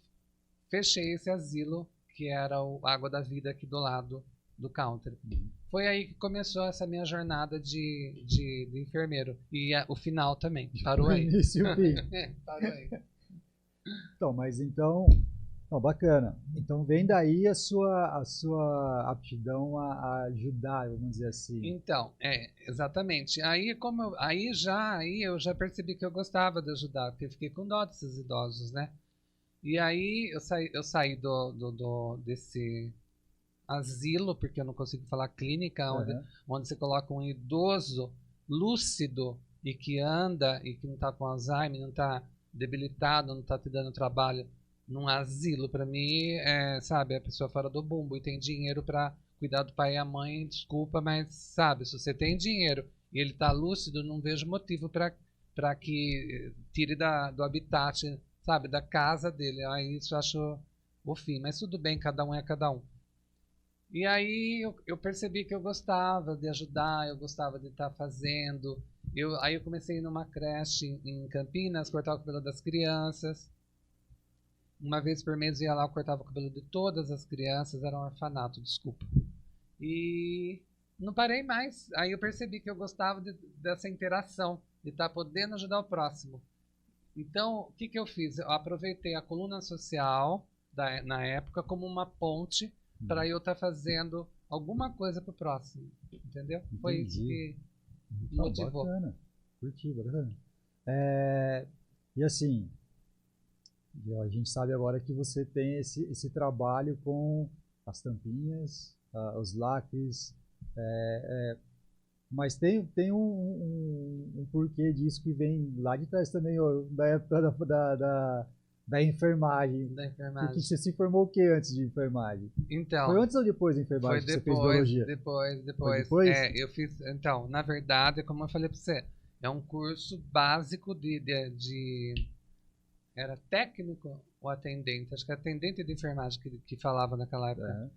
fechei esse asilo, que era o Água da Vida aqui do lado do country. Foi aí que começou essa minha jornada de enfermeiro. E o final também. Parou aí. Início e o fim. Parou aí. Então, mas então... Não, bacana. Então vem daí a sua aptidão a ajudar, vamos dizer assim. Então, exatamente. Aí eu já percebi que eu gostava de ajudar, porque eu fiquei com dó desses idosos, né? E aí eu saí desse asilo, porque eu não consigo falar clínica, onde você coloca um idoso lúcido e que anda e que não está com Alzheimer, não está debilitado, não está te dando trabalho. Num asilo, para mim, sabe, a pessoa fora do bumbo e tem dinheiro para cuidar do pai e a mãe, desculpa, mas, sabe, se você tem dinheiro e ele está lúcido, não vejo motivo para que tire do habitat, sabe, da casa dele. Aí isso eu acho o fim, mas tudo bem, cada um é cada um. E aí eu percebi que eu gostava de ajudar, eu gostava de estar fazendo. Aí eu comecei a ir numa creche em Campinas, cortar o cabelo das crianças. Uma vez por mês eu ia lá, eu cortava o cabelo de todas as crianças, era um orfanato, desculpa. E não parei mais. Aí eu percebi que eu gostava dessa interação, de estar podendo ajudar o próximo. Então, o que eu fiz? Eu aproveitei a coluna social na época como uma ponte para eu estar fazendo alguma coisa para o próximo. Entendeu? Entendi. Foi isso que motivou. Bacana. Curti, bacana. E assim... A gente sabe agora que você tem esse trabalho com as tampinhas, os lacres, mas tem um porquê disso que vem lá de trás também, da época da enfermagem. Da enfermagem. Porque você se formou o que antes de enfermagem? Então, foi antes ou depois da enfermagem que você fez biologia? Depois. Foi depois? Eu fiz. Então, na verdade, como eu falei para você, é um curso básico de era técnico ou atendente? Acho que é atendente de enfermagem que falava naquela época.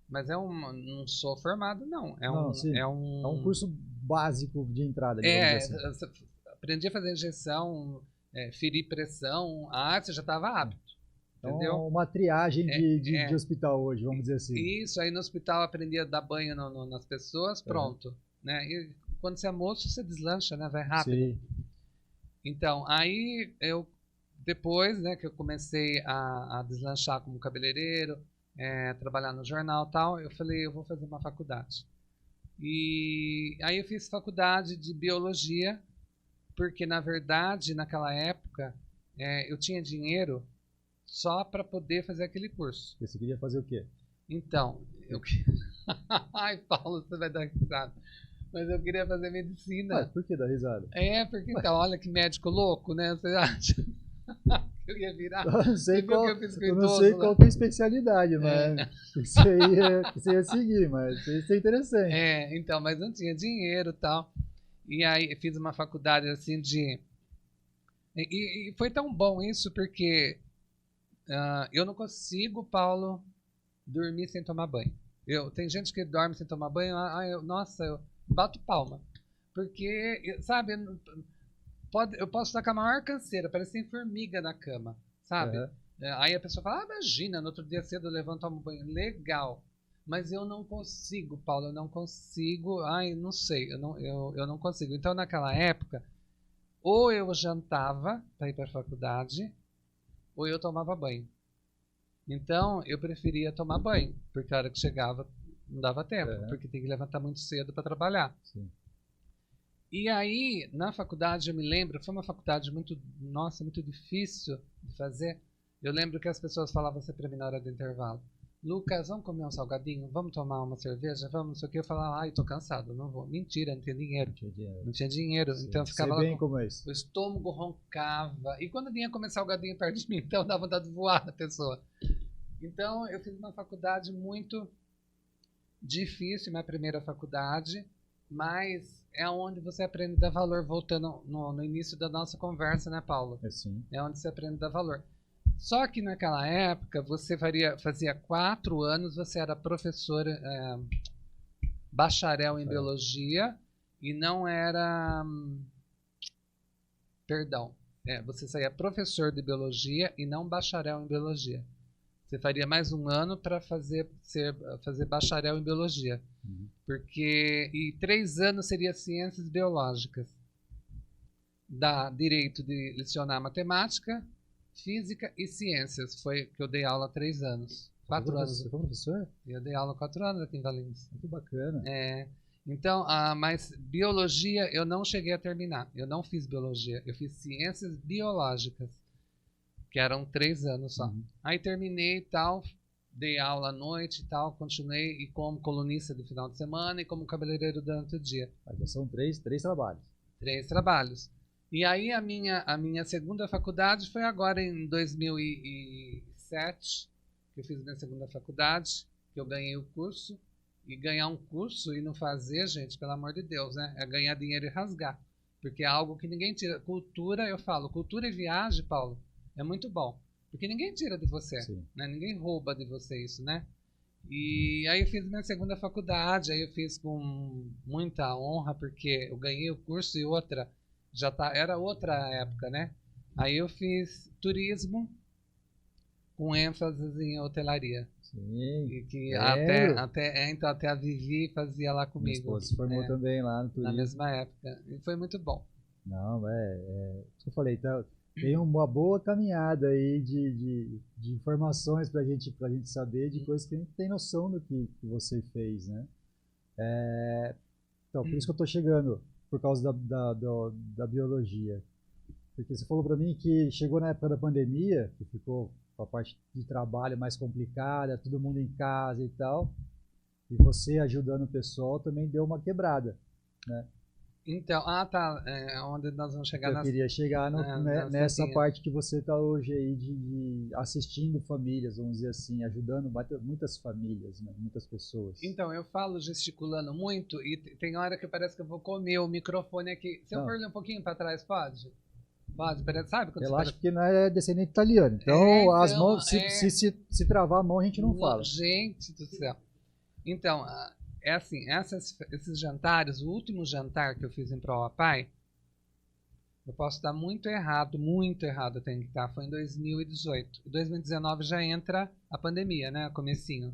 Mas não sou formado, não. É um curso básico de entrada. Assim. Aprendi a fazer injeção, ferir pressão. Você já estava apto. Então, entendeu? Uma triagem de hospital hoje, vamos dizer assim. Isso, aí no hospital aprendi a dar banho nas pessoas, pronto. Né? E quando você é moço, você deslancha, né? Vai rápido. Sim. Então, aí depois, né, que eu comecei a deslanchar como cabeleireiro, trabalhar no jornal e tal, eu falei, eu vou fazer uma faculdade. E aí eu fiz faculdade de biologia, porque, na verdade, naquela época, eu tinha dinheiro só para poder fazer aquele curso. Você queria fazer o quê? Então, ai, Paulo, você vai dar risada. Mas eu queria fazer medicina. Por que dar risada? Porque então, olha que médico louco, né? Você acha que eu ia virar? Eu não sei Você viu qual, que eu fiz com eu não idoso sei lá? qual que é a especialidade, mas você ia seguir, mas isso é interessante. Então, mas não tinha dinheiro e tal. E aí fiz uma faculdade assim de... E foi tão bom isso porque eu não consigo, Paulo, dormir sem tomar banho. Tem gente que dorme sem tomar banho, nossa, eu bato palma. Porque, sabe, eu posso estar com a maior canseira, parece que tem formiga na cama, sabe? Uhum. Aí a pessoa fala, imagina, no outro dia cedo eu levanto e tomo banho. Legal. Mas eu não consigo, Paulo, eu não consigo. Não sei, eu não consigo. Então, naquela época, ou eu jantava para ir para a faculdade, ou eu tomava banho. Então, eu preferia tomar banho, porque a hora que chegava não dava tempo, porque tem que levantar muito cedo para trabalhar. Sim. E aí, na faculdade, eu me lembro, foi uma faculdade muito difícil de fazer. Eu lembro que as pessoas falavam assim para mim na hora do intervalo: Lucas, vamos comer um salgadinho? Vamos tomar uma cerveja? Vamos, não sei o que. Eu falava, tô cansado, não vou. Mentira, não tinha dinheiro. Não tinha dinheiro. Sim. Então eu ficava lá. Bem como é isso. O estômago roncava. E quando vinha comer salgadinho perto de mim, então dava vontade de voar a pessoa. Então eu fiz uma faculdade muito difícil, minha primeira faculdade, mas é onde você aprende a dar valor, voltando no início da nossa conversa, né, Paulo? Sim. É onde você aprende a dar valor. Só que naquela época, você fazia 4 anos, você era professora, bacharel em biologia, e não era... Perdão. Você saía professor de biologia e não bacharel em biologia. Você faria mais um ano para fazer bacharel em biologia. Uhum. E 3 anos seria ciências biológicas. Dá direito de lecionar matemática, física e ciências. Foi que eu dei aula 3 anos. 4 anos. Você foi professor? Eu dei aula 4 anos aqui em Valinhos. Muito bacana. Então, mas biologia eu não cheguei a terminar. Eu não fiz biologia. Eu fiz ciências biológicas, que eram 3 anos só. Uhum. Aí terminei e tal, dei aula à noite e tal, continuei e como colunista de final de semana e como cabeleireiro durante o dia. Já são 3 trabalhos. 3 trabalhos. E aí a minha segunda faculdade foi agora em 2007, que eu fiz minha segunda faculdade, que eu ganhei o curso. E ganhar um curso e não fazer, gente, pelo amor de Deus, né? É ganhar dinheiro e rasgar. Porque é algo que ninguém tira. Cultura, eu falo, cultura e viagem, Paulo, é muito bom. Porque ninguém tira de você, né? Ninguém rouba de você isso, né? E aí eu fiz minha segunda faculdade, aí eu fiz com muita honra, porque eu ganhei o curso e era outra época, né? Aí eu fiz turismo com ênfase em hotelaria. Sim. E que então até a Vivi fazia lá comigo. Minha esposa se formou também lá no turismo. Na mesma época. E foi muito bom. Não, eu falei, tem uma boa caminhada aí de informações pra gente saber de coisas que a gente tem noção do que você fez, né? Então, por isso que eu tô chegando, por causa da biologia. Porque você falou pra mim que chegou na época da pandemia, que ficou a parte de trabalho mais complicada, todo mundo em casa e tal, e você ajudando o pessoal também deu uma quebrada, né? Então, onde nós vamos chegar Eu queria chegar nessa parte que você está hoje aí de assistindo famílias, vamos dizer assim, ajudando muitas famílias, né? Muitas pessoas. Então, eu falo gesticulando muito e tem hora que parece que eu vou comer o microfone aqui. Se eu for um pouquinho para trás, pode? Pode, sabe? Relaxa, porque não é descendente italiano. Então, as mãos, se travar a mão, a gente não fala. Gente do céu. Então, assim, esses jantares, o último jantar que eu fiz em Proapai, eu posso estar muito errado eu tenho que estar, foi em 2018. Em 2019 já entra a pandemia, né? Comecinho.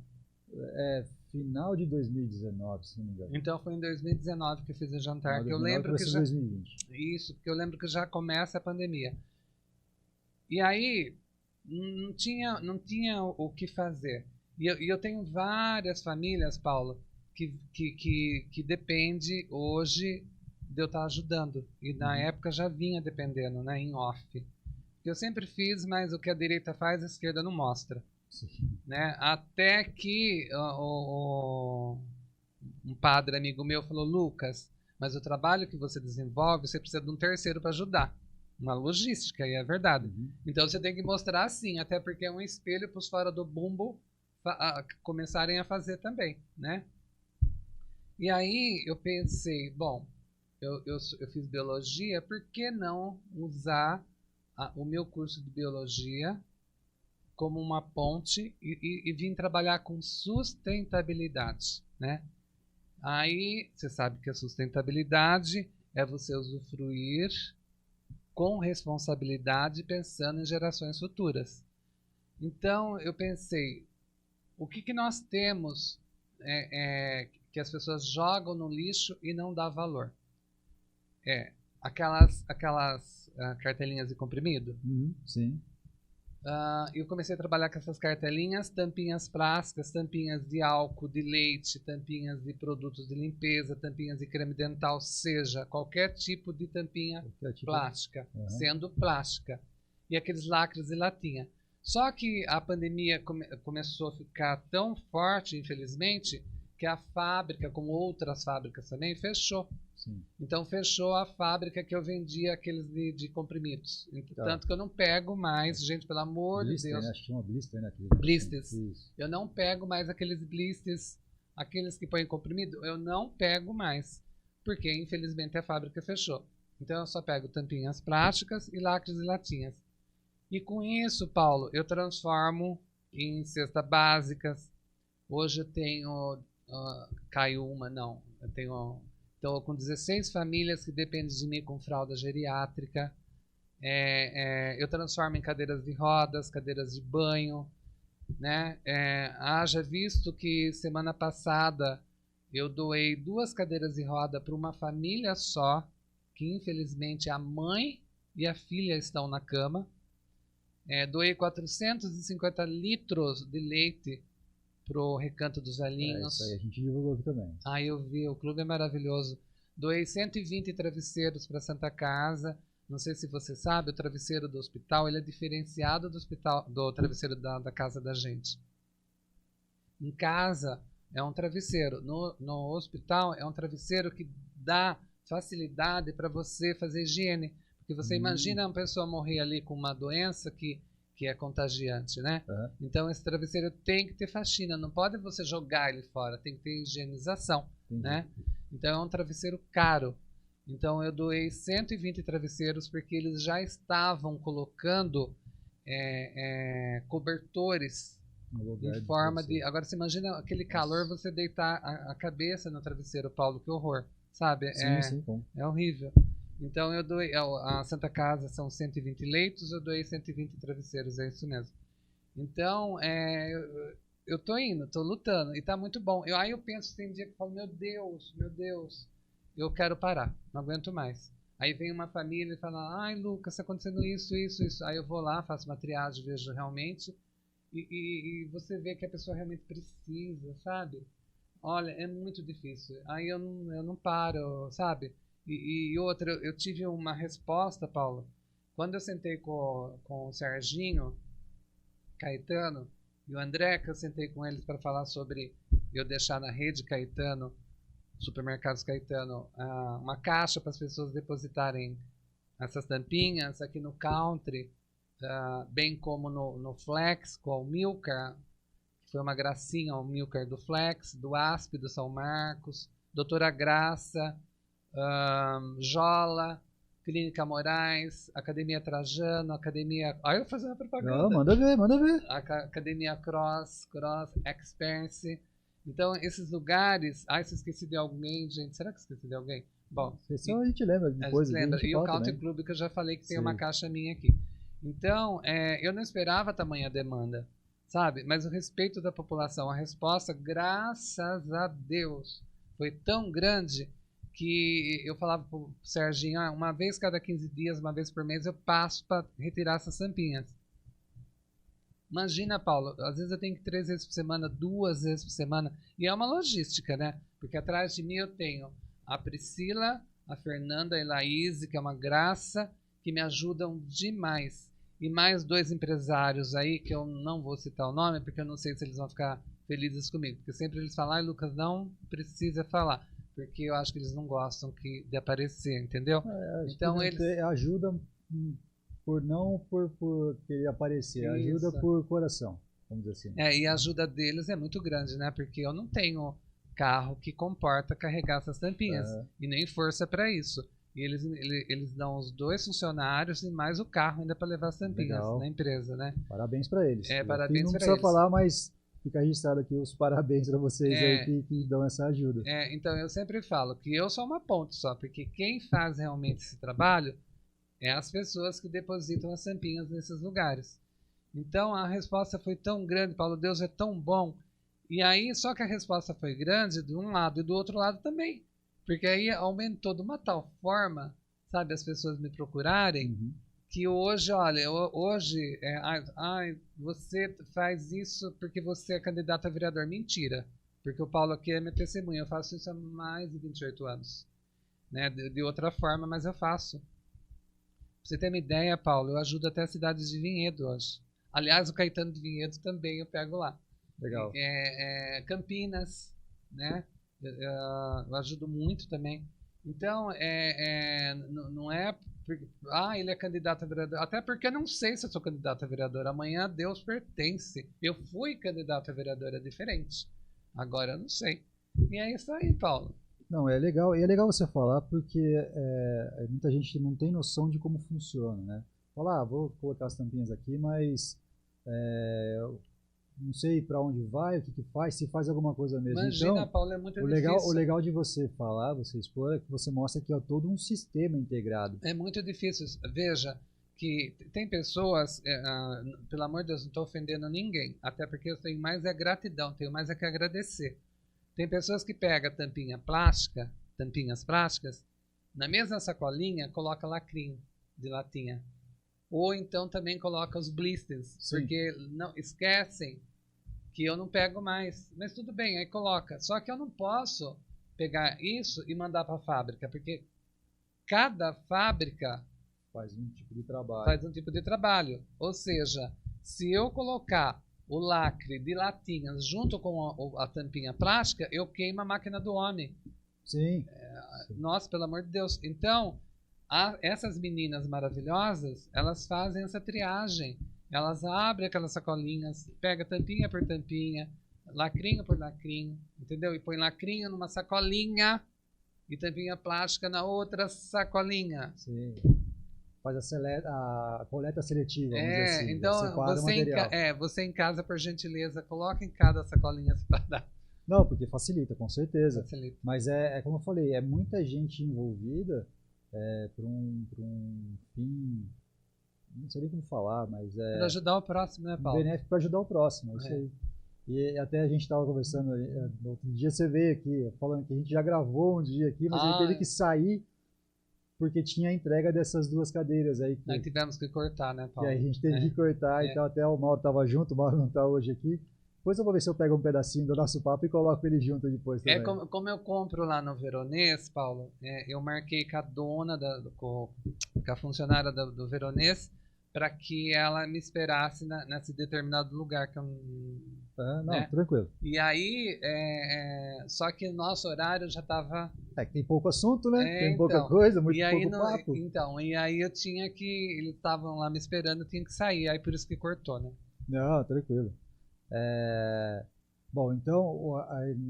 Final de 2019, se não me engano. Então foi em 2019 que eu fiz o jantar, que eu 2019, lembro que já... 2020. Isso, porque eu lembro que já começa a pandemia. E aí, não tinha o que fazer. E eu tenho várias famílias, Paulo, que depende hoje de eu estar ajudando. E na época já vinha dependendo, né, em off. Eu sempre fiz, mas o que a direita faz, a esquerda não mostra. Sim. né? Até que um padre amigo meu falou, Lucas, mas o trabalho que você desenvolve, você precisa de um terceiro para ajudar. Uma logística, e é verdade. Uhum. Então você tem que mostrar assim, até porque é um espelho para os fora do bumbo começarem a fazer também, né? E aí eu pensei, bom, eu fiz biologia, por que não usar o meu curso de biologia como uma ponte e vim trabalhar com sustentabilidade, né? Aí você sabe que a sustentabilidade é você usufruir com responsabilidade, pensando em gerações futuras. Então eu pensei, o que nós temos que as pessoas jogam no lixo e não dá valor? Aquelas cartelinhas de comprimido. Sim. Eu comecei a trabalhar com essas cartelinhas, tampinhas plásticas, tampinhas de álcool, de leite, tampinhas de produtos de limpeza, tampinhas de creme dental, seja qualquer tipo de tampinha plástica, sendo plástica. E aqueles lacres de latinha. Só que a pandemia começou a ficar tão forte, infelizmente, que a fábrica, como outras fábricas também, fechou. Sim. Então fechou a fábrica que eu vendia aqueles de comprimidos. Tanto que eu não pego mais, gente, pelo amor de Deus. Né? Acho que chama blister, né? Blisters. Eu não pego mais aqueles blisters, aqueles que põem comprimido, eu não pego mais. Porque, infelizmente, a fábrica fechou. Então eu só pego tampinhas plásticas e lacres e latinhas. E com isso, Paulo, eu transformo em cestas básicas. Hoje eu tenho... caiu uma, não. Eu tenho... Estou com 16 famílias que dependem de mim com fralda geriátrica. Eu transformo em cadeiras de rodas, cadeiras de banho, né? Haja visto que semana passada eu doei 2 cadeiras de roda para uma família só, que infelizmente a mãe e a filha estão na cama. Doei 450 litros de leite pro Recanto dos Velhinhos. Isso aí a gente divulgou aqui também. Eu vi, o clube é maravilhoso. Doei 120 travesseiros para Santa Casa. Não sei se você sabe, o travesseiro do hospital ele é diferenciado do travesseiro da casa da gente. Em casa é um travesseiro, no hospital é um travesseiro que dá facilidade para você fazer higiene. Porque você imagina uma pessoa morrer ali com uma doença que é contagiante, né? Então esse travesseiro tem que ter faxina, não pode você jogar ele fora, tem que ter higienização, né? Então é um travesseiro caro. Então eu doei 120 travesseiros porque eles já estavam colocando cobertores em forma de... Agora você imagina aquele calor, você deitar a cabeça no travesseiro, Paulo, que horror, sabe? Sim, é horrível. Então eu doei, a Santa Casa são 120 leitos, eu doei 120 travesseiros, é isso mesmo. Então, eu tô indo, tô lutando, e tá muito bom. Aí eu penso, tem dia que eu falo, meu Deus, eu quero parar, não aguento mais. Aí vem uma família e fala, ai Lucas, tá acontecendo isso. Aí eu vou lá, faço uma triagem, vejo realmente, e você vê que a pessoa realmente precisa, sabe? Olha, é muito difícil. Aí eu não paro, sabe? E outra, eu tive uma resposta, Paulo, quando eu sentei com o Serginho Caetano e o André, que eu sentei com eles para falar sobre eu deixar na rede Caetano, supermercados Caetano, uma caixa para as pessoas depositarem essas tampinhas aqui no Country, bem como no Flex, com o Milcar, que foi uma gracinha, o Milcar do Flex, do ASP, do São Marcos, Doutora Graça, Jola, Clínica Moraes, Academia Trajano, Academia... eu vou fazer uma propaganda. Manda ver. Academia Cross Experience. Então, esses lugares... se esqueci de alguém, gente. Será que esqueci de alguém? Bom... a gente lembra depois. E o Country Club, que eu já falei que tem uma caixa minha aqui. Então, eu não esperava tamanha demanda, sabe? Mas o respeito da população, a resposta, graças a Deus, foi tão grande... que eu falava pro Serginho, uma vez cada 15 dias, uma vez por mês, eu passo para retirar essas tampinhas. Imagina, Paulo, às vezes eu tenho que 3 vezes por semana, 2 vezes por semana, e é uma logística, né? Porque atrás de mim eu tenho a Priscila, a Fernanda e a Laís, que é uma graça, que me ajudam demais. e mais 2 empresários aí, que eu não vou citar o nome, porque eu não sei se eles vão ficar felizes comigo. Porque sempre eles falam, Lucas, não precisa falar. Porque eu acho que eles não gostam de aparecer, entendeu? Então eles ajuda por querer aparecer, ajuda por coração, vamos dizer assim. E a ajuda deles é muito grande, né? Porque eu não tenho carro que comporta carregar essas tampinhas e nem força para isso. E eles dão os 2 funcionários e mais o carro ainda para levar as tampinhas na empresa, né? Parabéns para eles. Parabéns não para precisa eles. falar, mas fica registrado aqui os parabéns para vocês aí que dão essa ajuda. Então eu sempre falo que eu sou uma ponte só, porque quem faz realmente esse trabalho é as pessoas que depositam as tampinhas nesses lugares. Então a resposta foi tão grande, Paulo, Deus é tão bom. E aí, só que a resposta foi grande de um lado e do outro lado também. Porque aí aumentou de uma tal forma, sabe, as pessoas me procurarem, que hoje, olha, você faz isso porque você é candidato a vereador. Mentira. Porque o Paulo aqui é minha testemunha. Eu faço isso há mais de 28 anos. Né? De outra forma, mas eu faço. Pra você ter uma ideia, Paulo, eu ajudo até a cidade de Vinhedo hoje. Aliás, o Caetano de Vinhedo também eu pego lá. Legal. Campinas, né? Eu ajudo muito também. Então, não é porque, ele é candidato a vereador. Até porque eu não sei se eu sou candidato a vereador. Amanhã Deus pertence. Eu fui candidato a vereador, é diferente. Agora eu não sei. E é isso aí, Paulo. Não, é legal. E é legal você falar porque muita gente não tem noção de como funciona, né? Fala, vou colocar as tampinhas aqui, mas não sei para onde vai, o que faz, se faz alguma coisa mesmo. Imagina, então, Paulo, é muito difícil. O legal de você falar, você expor, é que você mostra que é todo um sistema integrado. É muito difícil. Veja que tem pessoas, pelo amor de Deus, não estou ofendendo ninguém, até porque eu tenho mais gratidão, tenho mais que agradecer. Tem pessoas que pegam tampinhas plásticas, na mesma sacolinha coloca lacrinho de latinha. Ou então também coloca os blisters, porque não esquecem que eu não pego mais. Mas tudo bem, aí coloca. Só que eu não posso pegar isso e mandar para a fábrica, porque cada fábrica faz um tipo de trabalho. Ou seja, se eu colocar o lacre de latinhas junto com a tampinha plástica, eu queimo a máquina do homem. Sim. Nossa, pelo amor de Deus. Então, essas meninas maravilhosas, elas fazem essa triagem. Elas abrem aquelas sacolinhas, pega tampinha por tampinha, lacrinho por lacrinho, entendeu? E põe lacrinho numa sacolinha e tampinha plástica na outra sacolinha. Sim. Faz a coleta seletiva, vamos dizer assim. Então você em casa, por gentileza, coloca em cada sacolinha separada. Não, porque facilita, com certeza. Facilita. Mas como eu falei, é muita gente envolvida para um fim, não sei nem como falar, mas para ajudar o próximo, né, Paulo? Benéfico para ajudar o próximo, isso aí. E até a gente estava conversando, no outro dia você veio aqui, falando que a gente já gravou um dia aqui, mas ele teve que sair porque tinha a entrega dessas 2 cadeiras aí. Nós tivemos que cortar, né, Paulo? E aí a gente teve que cortar, então até o Mauro estava junto, o Mauro não está hoje aqui. Depois eu vou ver se eu pego um pedacinho do nosso papo e coloco ele junto depois também. Como eu compro lá no Veronês, Paulo, eu marquei com a dona, com a funcionária do Veronês, para que ela me esperasse nesse determinado lugar que eu não, tranquilo. E aí, só que o nosso horário já estava... que tem pouco assunto, né? Tem pouca coisa, muito pouco papo. Então, e aí eu tinha que... Eles estavam lá me esperando, eu tinha que sair, aí por isso que cortou, né? Não, tranquilo. Bom, então,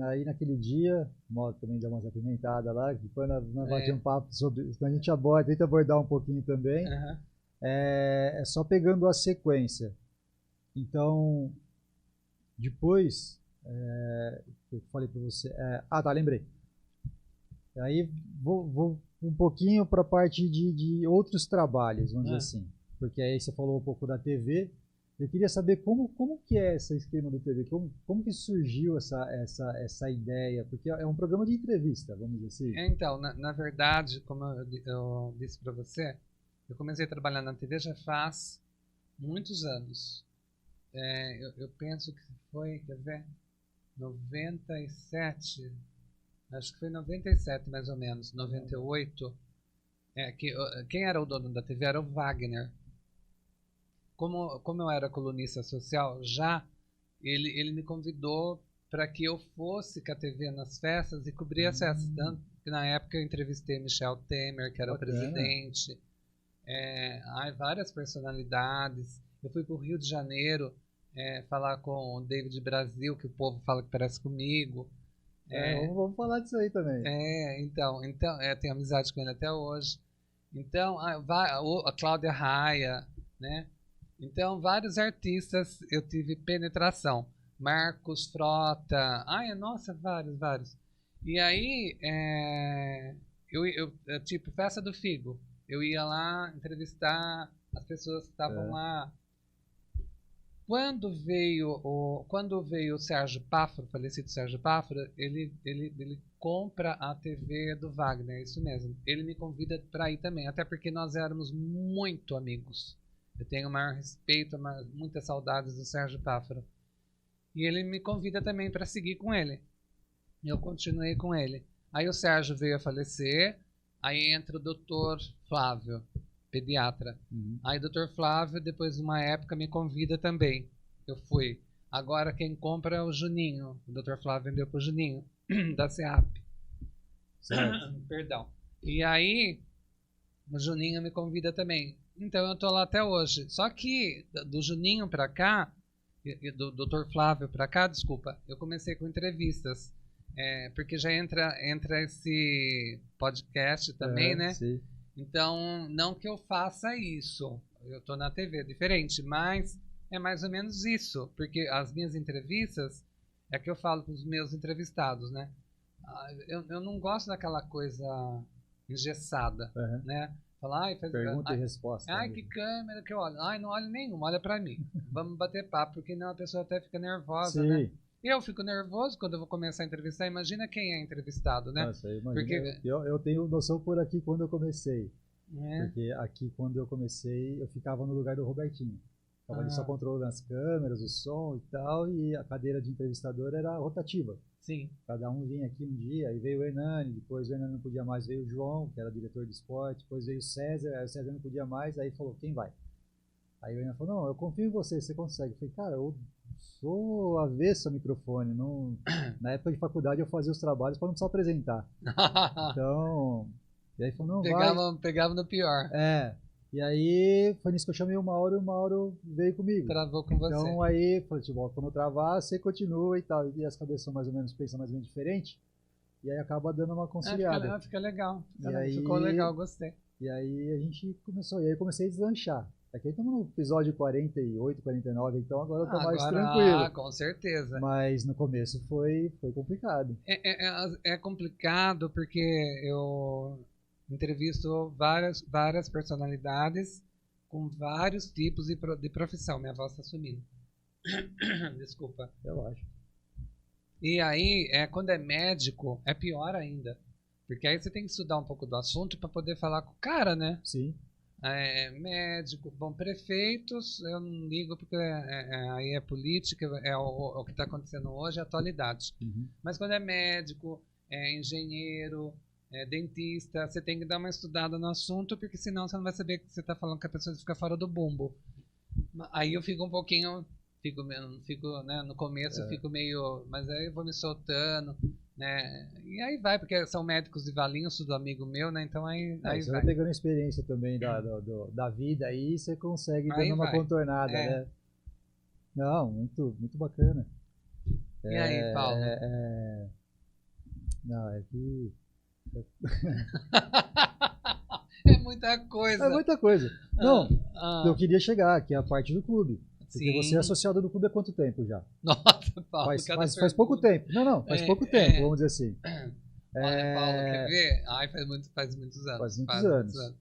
aí naquele dia, o Mauro também deu umas apimentadas lá, depois nós batemos um papo sobre... Então a gente tenta abordar um pouquinho também. Só pegando a sequência. Então... Depois, eu falei para você... lembrei. Aí vou um pouquinho para a parte de outros trabalhos, vamos dizer assim. Porque aí você falou um pouco da TV. Eu queria saber como que é esse esquema do TV, como que surgiu essa ideia, porque é um programa de entrevista, vamos dizer assim. Então, na verdade, como eu disse para você, eu comecei a trabalhar na TV já faz muitos anos. Eu penso que foi, quer ver, 97, acho que foi 97 mais ou menos, 98. Quem era o dono da TV era o Wagner. como eu era colunista social, ele me convidou para que eu fosse com a TV nas festas e cobrir as festas. Tanto que na época eu entrevistei Michel Temer, que era o presidente, várias personalidades. Eu fui para o Rio de Janeiro falar com o David Brasil, que o povo fala que parece comigo. Vamos falar disso aí também. Então tenho amizade com ele até hoje. Então, a Cláudia Raia, né? Então, vários artistas eu tive penetração. Marcos Frota, nossa, vários. E aí, tipo, festa do Figo, eu ia lá entrevistar as pessoas que estavam lá. Quando veio o Sérgio Páfaro, falecido Sérgio Páfaro, ele compra a TV do Wagner, isso mesmo. Ele me convida para ir também, até porque nós éramos muito amigos. Eu tenho o maior respeito, muitas saudades do Sérgio Páfaro. E ele me convida também para seguir com ele. Eu continuei com ele. Aí o Sérgio veio a falecer, aí entra o doutor Flávio, pediatra. Aí o doutor Flávio, depois de uma época, me convida também. Eu fui. Agora quem compra é o Juninho. O doutor Flávio vendeu pro Juninho, da SEAP. Certo. Perdão. E aí, o Juninho me convida também. Então eu tô lá até hoje. Só que do Juninho pra cá, do doutor Flávio pra cá, desculpa, eu comecei com entrevistas. Porque já entra esse podcast também, né? Sim. Então, não que eu faça isso, eu tô na TV, é diferente, mas é mais ou menos isso, porque as minhas entrevistas é que eu falo com os meus entrevistados, né? Eu não gosto daquela coisa engessada, né? Falar, pergunta e resposta. Que câmera que eu olho? Não olho nenhuma, olha pra mim. Vamos bater papo, porque não, a pessoa até fica nervosa, né? Eu fico nervoso quando eu vou começar a entrevistar. Imagina quem é entrevistado, né? Nossa, porque eu tenho noção por aqui quando eu comecei. Porque aqui, quando eu comecei, eu ficava no lugar do Robertinho. Ficava ali só controlando as câmeras, o som e tal, e a cadeira de entrevistador era rotativa. Sim. Cada um vinha aqui um dia, aí veio o Hernani, depois o Hernani não podia mais, veio o João, que era diretor de esporte, depois veio o César, aí o César não podia mais, aí falou, quem vai? Aí o Hernani falou, não, eu confio em você, você consegue. Eu falei, cara, eu sou avesso a microfone. Não... Na época de faculdade eu fazia os trabalhos para não precisar apresentar. Então, e aí falou, não, pegava no pior. E aí foi nisso que eu chamei o Mauro veio comigo. Travou com você. Então aí, falei, tipo, quando eu travar, você continua e tal. E as cabeças são mais ou menos, pensam mais ou menos diferente. E aí acaba dando uma conciliada. Fica legal. Aí, ficou legal, gostei. E aí a gente começou, e aí eu comecei a deslanchar. Aqui estamos no episódio 48, 49, então agora eu tô mais tranquilo. Com certeza. Mas no começo foi complicado. É complicado porque eu entrevisto várias personalidades com vários tipos de profissão. Minha voz está sumindo. Desculpa. Eu acho. E aí, quando é médico, é pior ainda. Porque aí você tem que estudar um pouco do assunto para poder falar com o cara, né? Sim. Médico, prefeitos, eu não ligo porque aí é política, o que está acontecendo hoje, é atualidade. Mas quando é médico, engenheiro, dentista, você tem que dar uma estudada no assunto, porque senão você não vai saber que você está falando com a pessoa e fica fora do bumbo. Aí eu fico um pouquinho, né, no começo eu fico meio, mas aí eu vou me soltando, né, e aí vai, porque são médicos de Valinhos, do amigo meu, né, então aí você vai pegando experiência também da vida aí, você consegue dando uma contornada, né? Não, muito, muito bacana. E aí, Paulo? Não, é que... É muita coisa. É muita coisa. Não, eu queria chegar, que é a parte do clube. Porque você é associado do clube há quanto tempo já? Nossa, Paulo, faz pouco tempo. Não, faz pouco tempo, vamos dizer assim. Olha, Paulo, quer ver? Faz muitos anos. Faz muitos anos.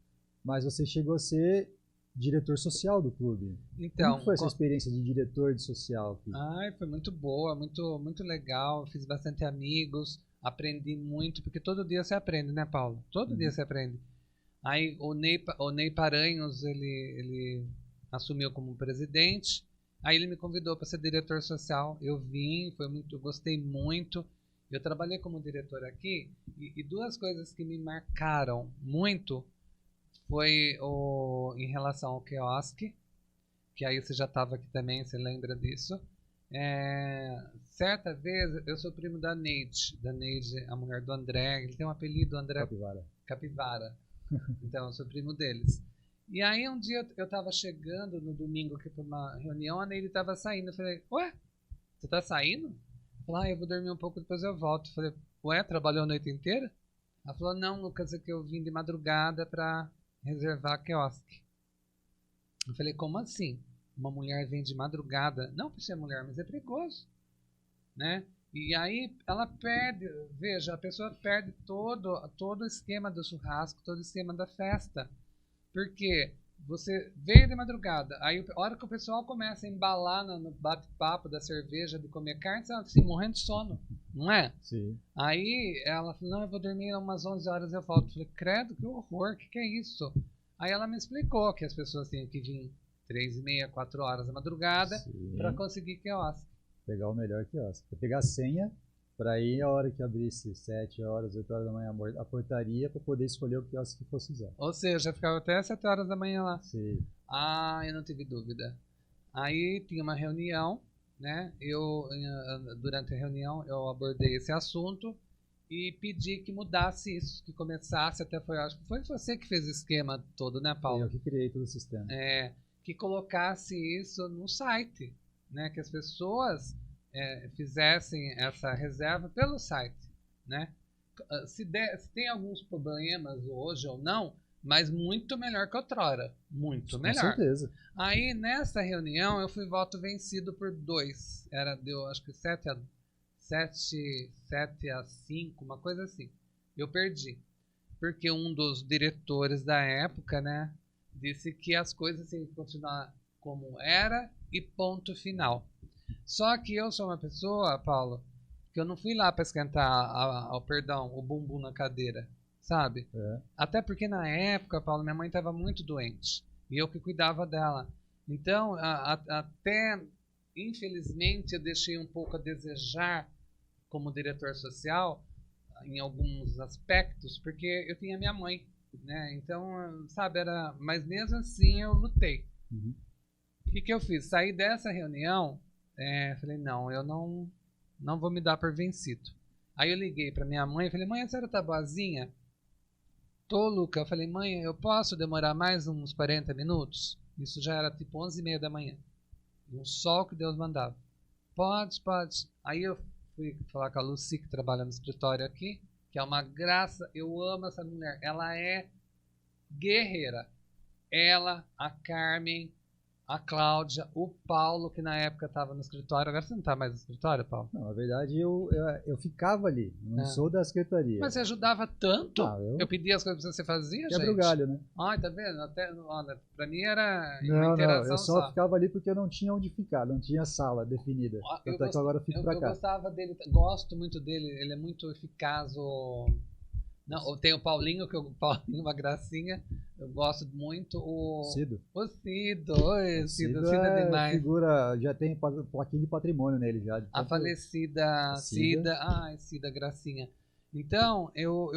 Mas você chegou a ser diretor social do clube. Então, como foi essa experiência de diretor de social aqui? Foi muito boa, muito, muito legal. Fiz bastante amigos, aprendi muito, porque todo dia você aprende, né, Paulo? Todo dia você aprende. Aí o Ney Paranhos, ele assumiu como presidente. Aí ele me convidou para ser diretor social. Eu vim, gostei muito. Eu trabalhei como diretor aqui e duas coisas que me marcaram muito foi em relação ao quiosque, que aí você já estava aqui também, você lembra disso. Certa vez, eu sou primo da Neide, a mulher do André, ele tem um apelido, André Capivara. Então, eu sou primo deles. E aí, um dia eu estava chegando no domingo aqui para uma reunião, a Neide estava saindo. Eu falei, ué, você está saindo? Ela falou, eu vou dormir um pouco, depois eu volto. Eu falei, ué, trabalhou a noite inteira? Ela falou, não, Lucas, é que eu vim de madrugada para reservar quiosque. Eu falei, como assim? Uma mulher vem de madrugada? Não por ser mulher, mas é perigoso, né? E aí ela perde, veja, a pessoa perde todo o esquema do churrasco, todo o esquema da festa. Porque você veio de madrugada, aí a hora que o pessoal começa a embalar no bate-papo da cerveja, de comer carne, você assim, morrendo de sono, não é? Sim. Aí ela falou, não, eu vou dormir umas 11 horas eu volto. Eu falei, credo, que horror, que é isso? Aí ela me explicou que as pessoas tinham que vir 3h30, 4 horas da madrugada para conseguir quiosque. Pegar o melhor quiosque. Pegar a senha para ir a hora que abrisse 7 horas, 8 horas da manhã a portaria para poder escolher o quiosque que fosse usar. Ou seja, ficava até 7 horas da manhã lá. Sim. Eu não tive dúvida. Aí tinha uma reunião, né? Durante a reunião, eu abordei esse assunto e pedi que mudasse isso, que começasse, acho que foi você que fez o esquema todo, né, Paulo? Eu que criei todo o sistema. Que colocasse isso no site, né? Que as pessoas fizessem essa reserva pelo site, né? Se tem alguns problemas hoje ou não, mas muito melhor que outrora, muito melhor. Com certeza. Aí nessa reunião eu fui voto vencido por 2, deu acho que 7 a 5, uma coisa assim. Eu perdi, porque um dos diretores da época, né, disse que as coisas tinham que continuar como era e ponto final. Só que eu sou uma pessoa, Paulo, que eu não fui lá para esquentar o bumbum na cadeira, sabe? Até porque na época, Paulo, minha mãe estava muito doente e eu que cuidava dela. Então, até infelizmente eu deixei um pouco a desejar como diretor social em alguns aspectos, porque eu tinha minha mãe, né? Então, sabe, mas mesmo assim eu lutei. Uhum. O que eu fiz? Saí dessa reunião, falei, não, eu não vou me dar por vencido. Aí eu liguei para minha mãe e falei, mãe, a senhora tá boazinha? Tô, Luca. Eu falei, mãe, eu posso demorar mais uns 40 minutos? Isso já era tipo 11h30 da manhã. Um sol que Deus mandava. Pode. Aí eu fui falar com a Lucy, que trabalha no escritório aqui, que é uma graça. Eu amo essa mulher. Ela é guerreira. Ela, a Carmen, a Cláudia, o Paulo, que na época estava no escritório. Agora você não está mais no escritório, Paulo? Não, na verdade eu ficava ali. Não sou da secretaria. Mas você ajudava tanto. Eu pedia as coisas que você fazia, Quebra o galho, né? Ai, tá vendo? Olha, pra mim era uma interação. Eu só ficava ali porque eu não tinha onde ficar, não tinha sala definida. Até que agora eu fico pra cá. Eu gostava dele, gosto muito dele, ele é muito eficaz. Não, tem o Paulinho, Paulinho é uma gracinha. Eu gosto muito. Cido. O Cido é demais. Figura, já tem plaquinha de patrimônio nele já. A falecida Cida. Ai, Cida, gracinha. Então, eu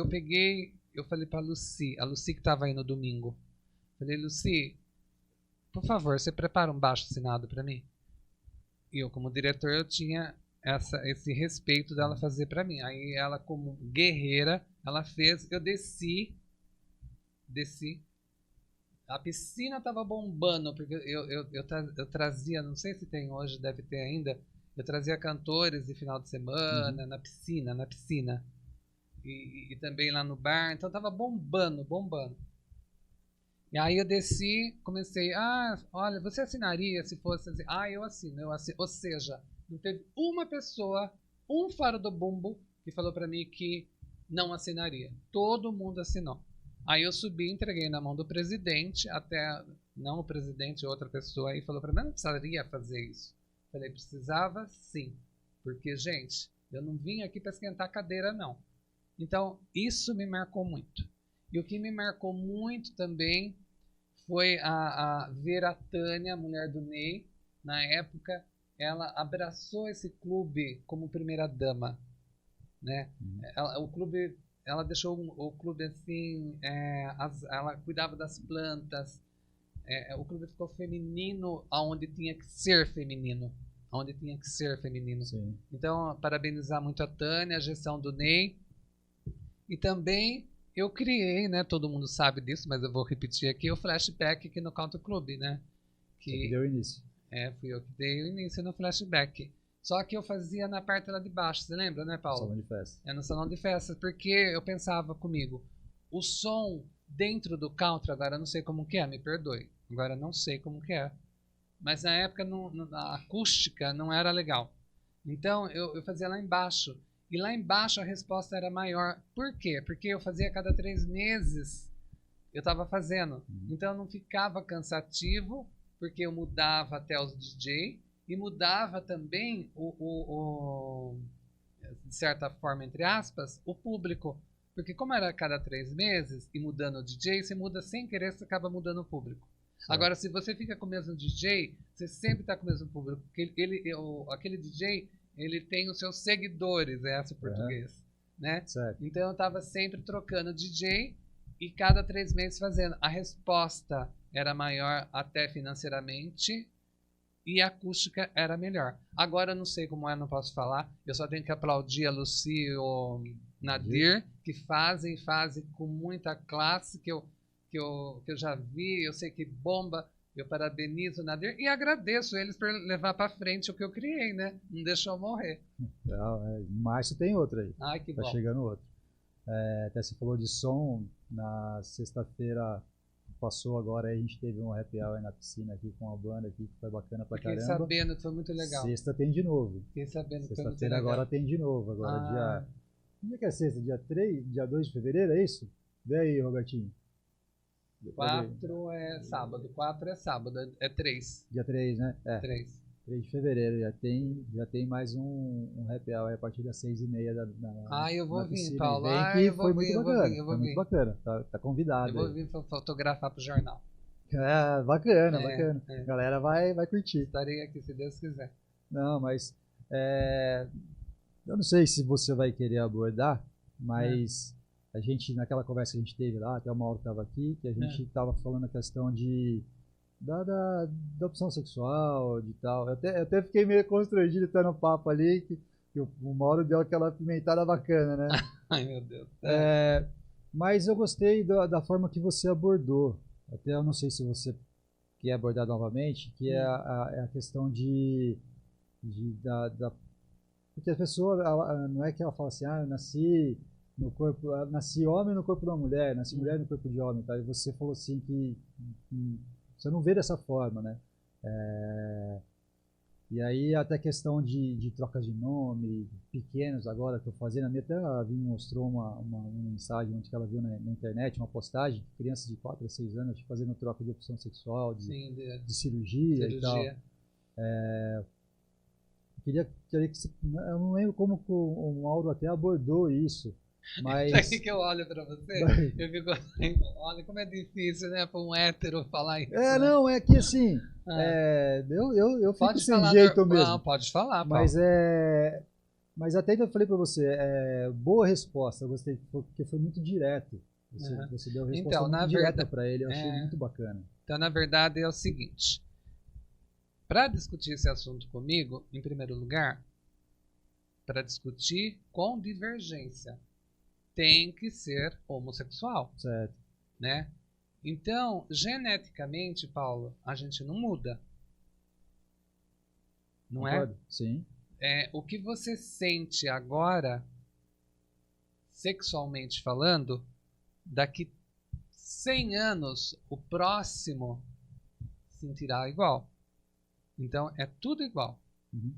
falei pra Lucy, a Lucy que tava aí no domingo. Falei, Lucy, por favor, você prepara um baixo-assinado pra mim? E eu, como diretor, eu tinha esse respeito dela fazer pra mim. Aí ela, como guerreira, ela fez, eu desci. A piscina tava bombando, porque eu trazia, não sei se tem hoje, deve ter ainda, eu trazia cantores de final de semana, na piscina. E também lá no bar, então tava bombando. E aí eu desci, comecei, olha, você assinaria se fosse assim? Eu assino. Ou seja, não teve uma pessoa, um faro do bumbo, que falou pra mim que não assinaria. Todo mundo assinou. Aí eu subi, entreguei na mão do presidente, não o presidente, outra pessoa aí falou pra mim, não precisaria fazer isso. Falei, precisava sim, porque, gente, eu não vim aqui para esquentar a cadeira, não. Então, isso me marcou muito. E o que me marcou muito também foi ver a Tânia, a mulher do Ney, na época, ela abraçou esse clube como primeira dama, né? Ela deixou o clube assim, ela cuidava das plantas, o clube ficou feminino aonde tinha que ser feminino. Onde tinha que ser feminino. Sim. Então, parabenizar muito a Tânia, a gestão do Ney. E também eu criei, né? Todo mundo sabe disso, mas eu vou repetir aqui, o Flashback aqui no Country Club, né? Que deu início. Fui eu que dei o início no Flashback. Só que eu fazia na parte lá de baixo, você lembra, né, Paulo? Salão de festa. No salão de festas, porque eu pensava comigo, o som dentro do country, agora eu não sei como que é, me perdoe. Agora eu não sei como que é. Mas na época a acústica não era legal. Então eu fazia lá embaixo. E lá embaixo a resposta era maior. Por quê? Porque eu fazia a cada 3 meses. Eu estava fazendo. Então não ficava cansativo, porque eu mudava até os DJ e mudava também de certa forma, entre aspas, o público. Porque como era a cada 3 meses e mudando o DJ, você muda sem querer, você acaba mudando o público. Certo. Agora, se você fica com o mesmo DJ, você sempre está com o mesmo público. Porque aquele DJ, ele tem os seus seguidores, esse português. Né? Certo. Então, eu estava sempre trocando DJ e cada 3 meses fazendo. A resposta era maior até financeiramente e a acústica era melhor. Agora, eu não sei como é, não posso falar. Eu só tenho que aplaudir a Lucy e o Nadir, que fazem com muita classe, que eu já vi, eu sei que bomba, eu parabenizo o Nadir e agradeço eles por levar para frente o que eu criei, né? Não deixou eu morrer. Em março tem outro aí. Ai, que tá bom. Chegando outro. Até você falou de som, na sexta-feira passou agora, aí a gente teve um happy hour na piscina aqui com a banda aqui, que foi bacana pra caramba. Fiquei sabendo que foi muito legal. Sexta tem de novo. Fiquei sabendo que foi muito legal. Sexta-feira agora tem de novo, agora dia que é sexta? Dia 3, dia 2 de fevereiro, é isso? Vê aí, Robertinho. 4 é sábado, 4 é sábado, é 3. Dia 3, né? 3 de fevereiro, já tem mais um happy hour a partir das 6h30 eu vou vir, piscina. Paulo. Vem, Foi muito bacana. Tá convidado. Eu vou vir fotografar pro jornal. Bacana. A galera vai curtir. Estarei aqui, se Deus quiser. Não, mas eu não sei se você vai querer abordar, mas a gente, naquela conversa que a gente teve lá, até o Mauro estava aqui, que a gente estava falando a questão da opção sexual, de tal. Eu até fiquei meio constrangido até no papo ali, que o Mauro deu aquela pimentada bacana, né? Ai, meu Deus. Mas eu gostei da forma que você abordou. Até eu não sei se você quer abordar novamente, que é a questão porque a pessoa, não é que ela fala assim, eu nasci nasci homem no corpo de uma mulher, nasci mulher no corpo de homem, tá? E você falou assim que você não vê dessa forma, né? E aí até a questão de trocas de nome, pequenos agora que eu fazendo, a minha até me mostrou uma mensagem onde ela viu na internet, uma postagem, crianças de 4 a 6 anos fazendo troca de opção sexual, de cirurgia e tal. Queria que você, eu não lembro como o Mauro até abordou isso, mas... Sabe que eu olho pra você? Eu fico assim, olha como é difícil, né, pra um hétero falar isso. Não, é que assim, eu fico pode sem jeito mesmo. Não, pode falar, Paulo. Mas até que eu falei pra você, boa resposta, eu gostei, porque foi muito direto. Você deu a resposta muito direta pra ele, eu achei muito bacana. Então, na verdade, é o seguinte, para discutir esse assunto comigo, em primeiro lugar, para discutir com divergência, tem que ser homossexual. Certo. Né? Então, geneticamente, Paulo, a gente não muda. Não Concordo? Sim. O que você sente agora, sexualmente falando, daqui 100 anos, o próximo sentirá igual. Então, é tudo igual. Uhum.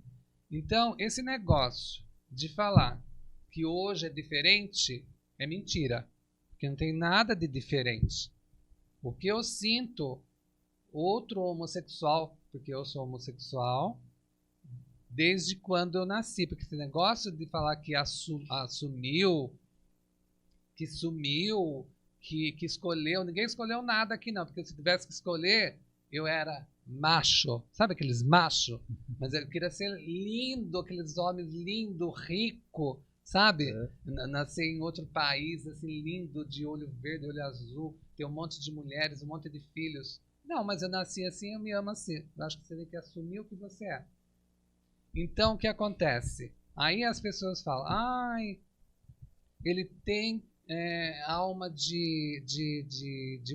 Então, esse negócio de falar que hoje é diferente é mentira. Porque não tem nada de diferente. O que eu sinto, outro homossexual, porque eu sou homossexual, desde quando eu nasci. Porque esse negócio de falar que assumiu, que sumiu, que escolheu, ninguém escolheu nada aqui não. Porque se tivesse que escolher, eu era macho, sabe aqueles machos? Mas eu queria ser lindo, aqueles homens lindo, rico, sabe? Nascer em outro país, assim, lindo, de olho verde, olho azul, ter um monte de mulheres, um monte de filhos. Não, mas eu nasci assim, eu me amo assim. Eu acho que você tem que assumir o que você é. Então, o que acontece? Aí as pessoas falam, ai, ele tem alma de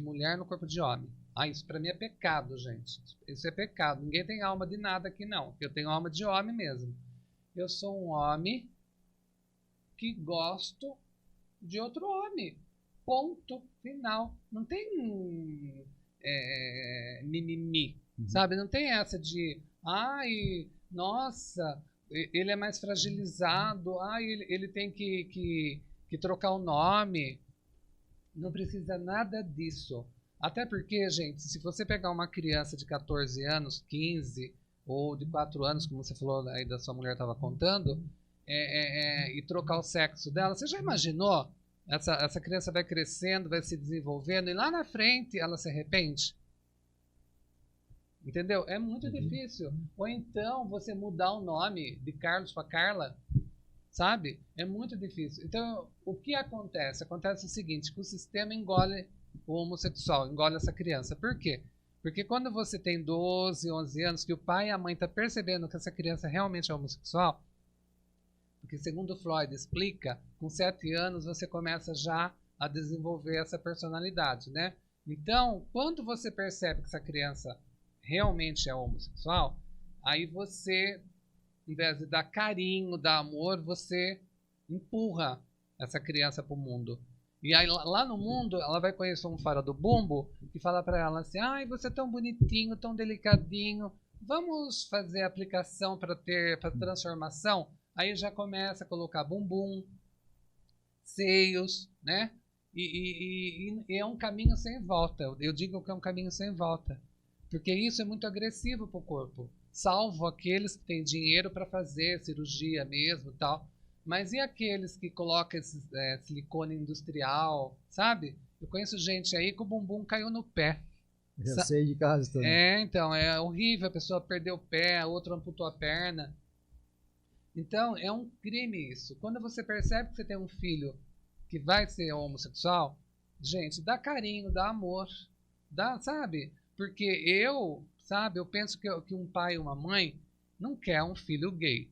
mulher no corpo de homem. Ah, isso pra mim é pecado, gente. Isso é pecado. Ninguém tem alma de nada aqui, não. Eu tenho alma de homem mesmo. Eu sou um homem que gosto de outro homem. Ponto final. Não tem mimimi, sabe? Não tem essa de, ai, nossa, ele é mais fragilizado, ai, ele tem que trocar o nome. Não precisa nada disso. Até porque, gente, se você pegar uma criança de 14 anos, 15 ou de 4 anos, como você falou aí da sua mulher estava contando, e trocar o sexo dela, você já imaginou? Essa criança vai crescendo, vai se desenvolvendo e lá na frente ela se arrepende? Entendeu? É muito difícil. Ou então você mudar o nome de Carlos para Carla, sabe? É muito difícil. Então, o que acontece? Acontece o seguinte, que o sistema engole o homossexual, engole essa criança. Por quê? Porque quando você tem 12, 11 anos, que o pai e a mãe estão percebendo que essa criança realmente é homossexual, porque segundo Freud explica, com 7 anos você começa já a desenvolver essa personalidade, né? Então, quando você percebe que essa criança realmente é homossexual, aí você, em vez de dar carinho, dar amor, você empurra essa criança para o mundo. E aí lá no mundo, ela vai conhecer um fora do bumbo que fala para ela assim, ai, você é tão bonitinho, tão delicadinho, vamos fazer aplicação para transformação? Aí já começa a colocar bumbum, seios, né? E é um caminho sem volta. Eu digo que é um caminho sem volta. Porque isso é muito agressivo para o corpo. Salvo aqueles que têm dinheiro para fazer cirurgia mesmo e tal. Mas e aqueles que colocam esse silicone industrial, sabe? Eu conheço gente aí que o bumbum caiu no pé. Já sei de casos também. Então, é horrível. A pessoa perdeu o pé, a outra amputou a perna. Então, é um crime isso. Quando você percebe que você tem um filho que vai ser homossexual, gente, dá carinho, dá amor, dá, sabe? Porque eu penso que um pai e uma mãe não quer um filho gay.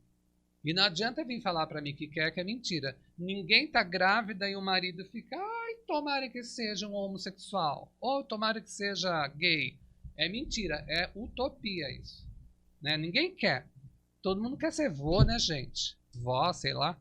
E não adianta vir falar para mim que é mentira. Ninguém tá grávida e o marido fica, ai, tomara que seja um homossexual, ou tomara que seja gay. É mentira, é utopia isso. Né? Ninguém quer. Todo mundo quer ser vô, né, gente? Vó, sei lá.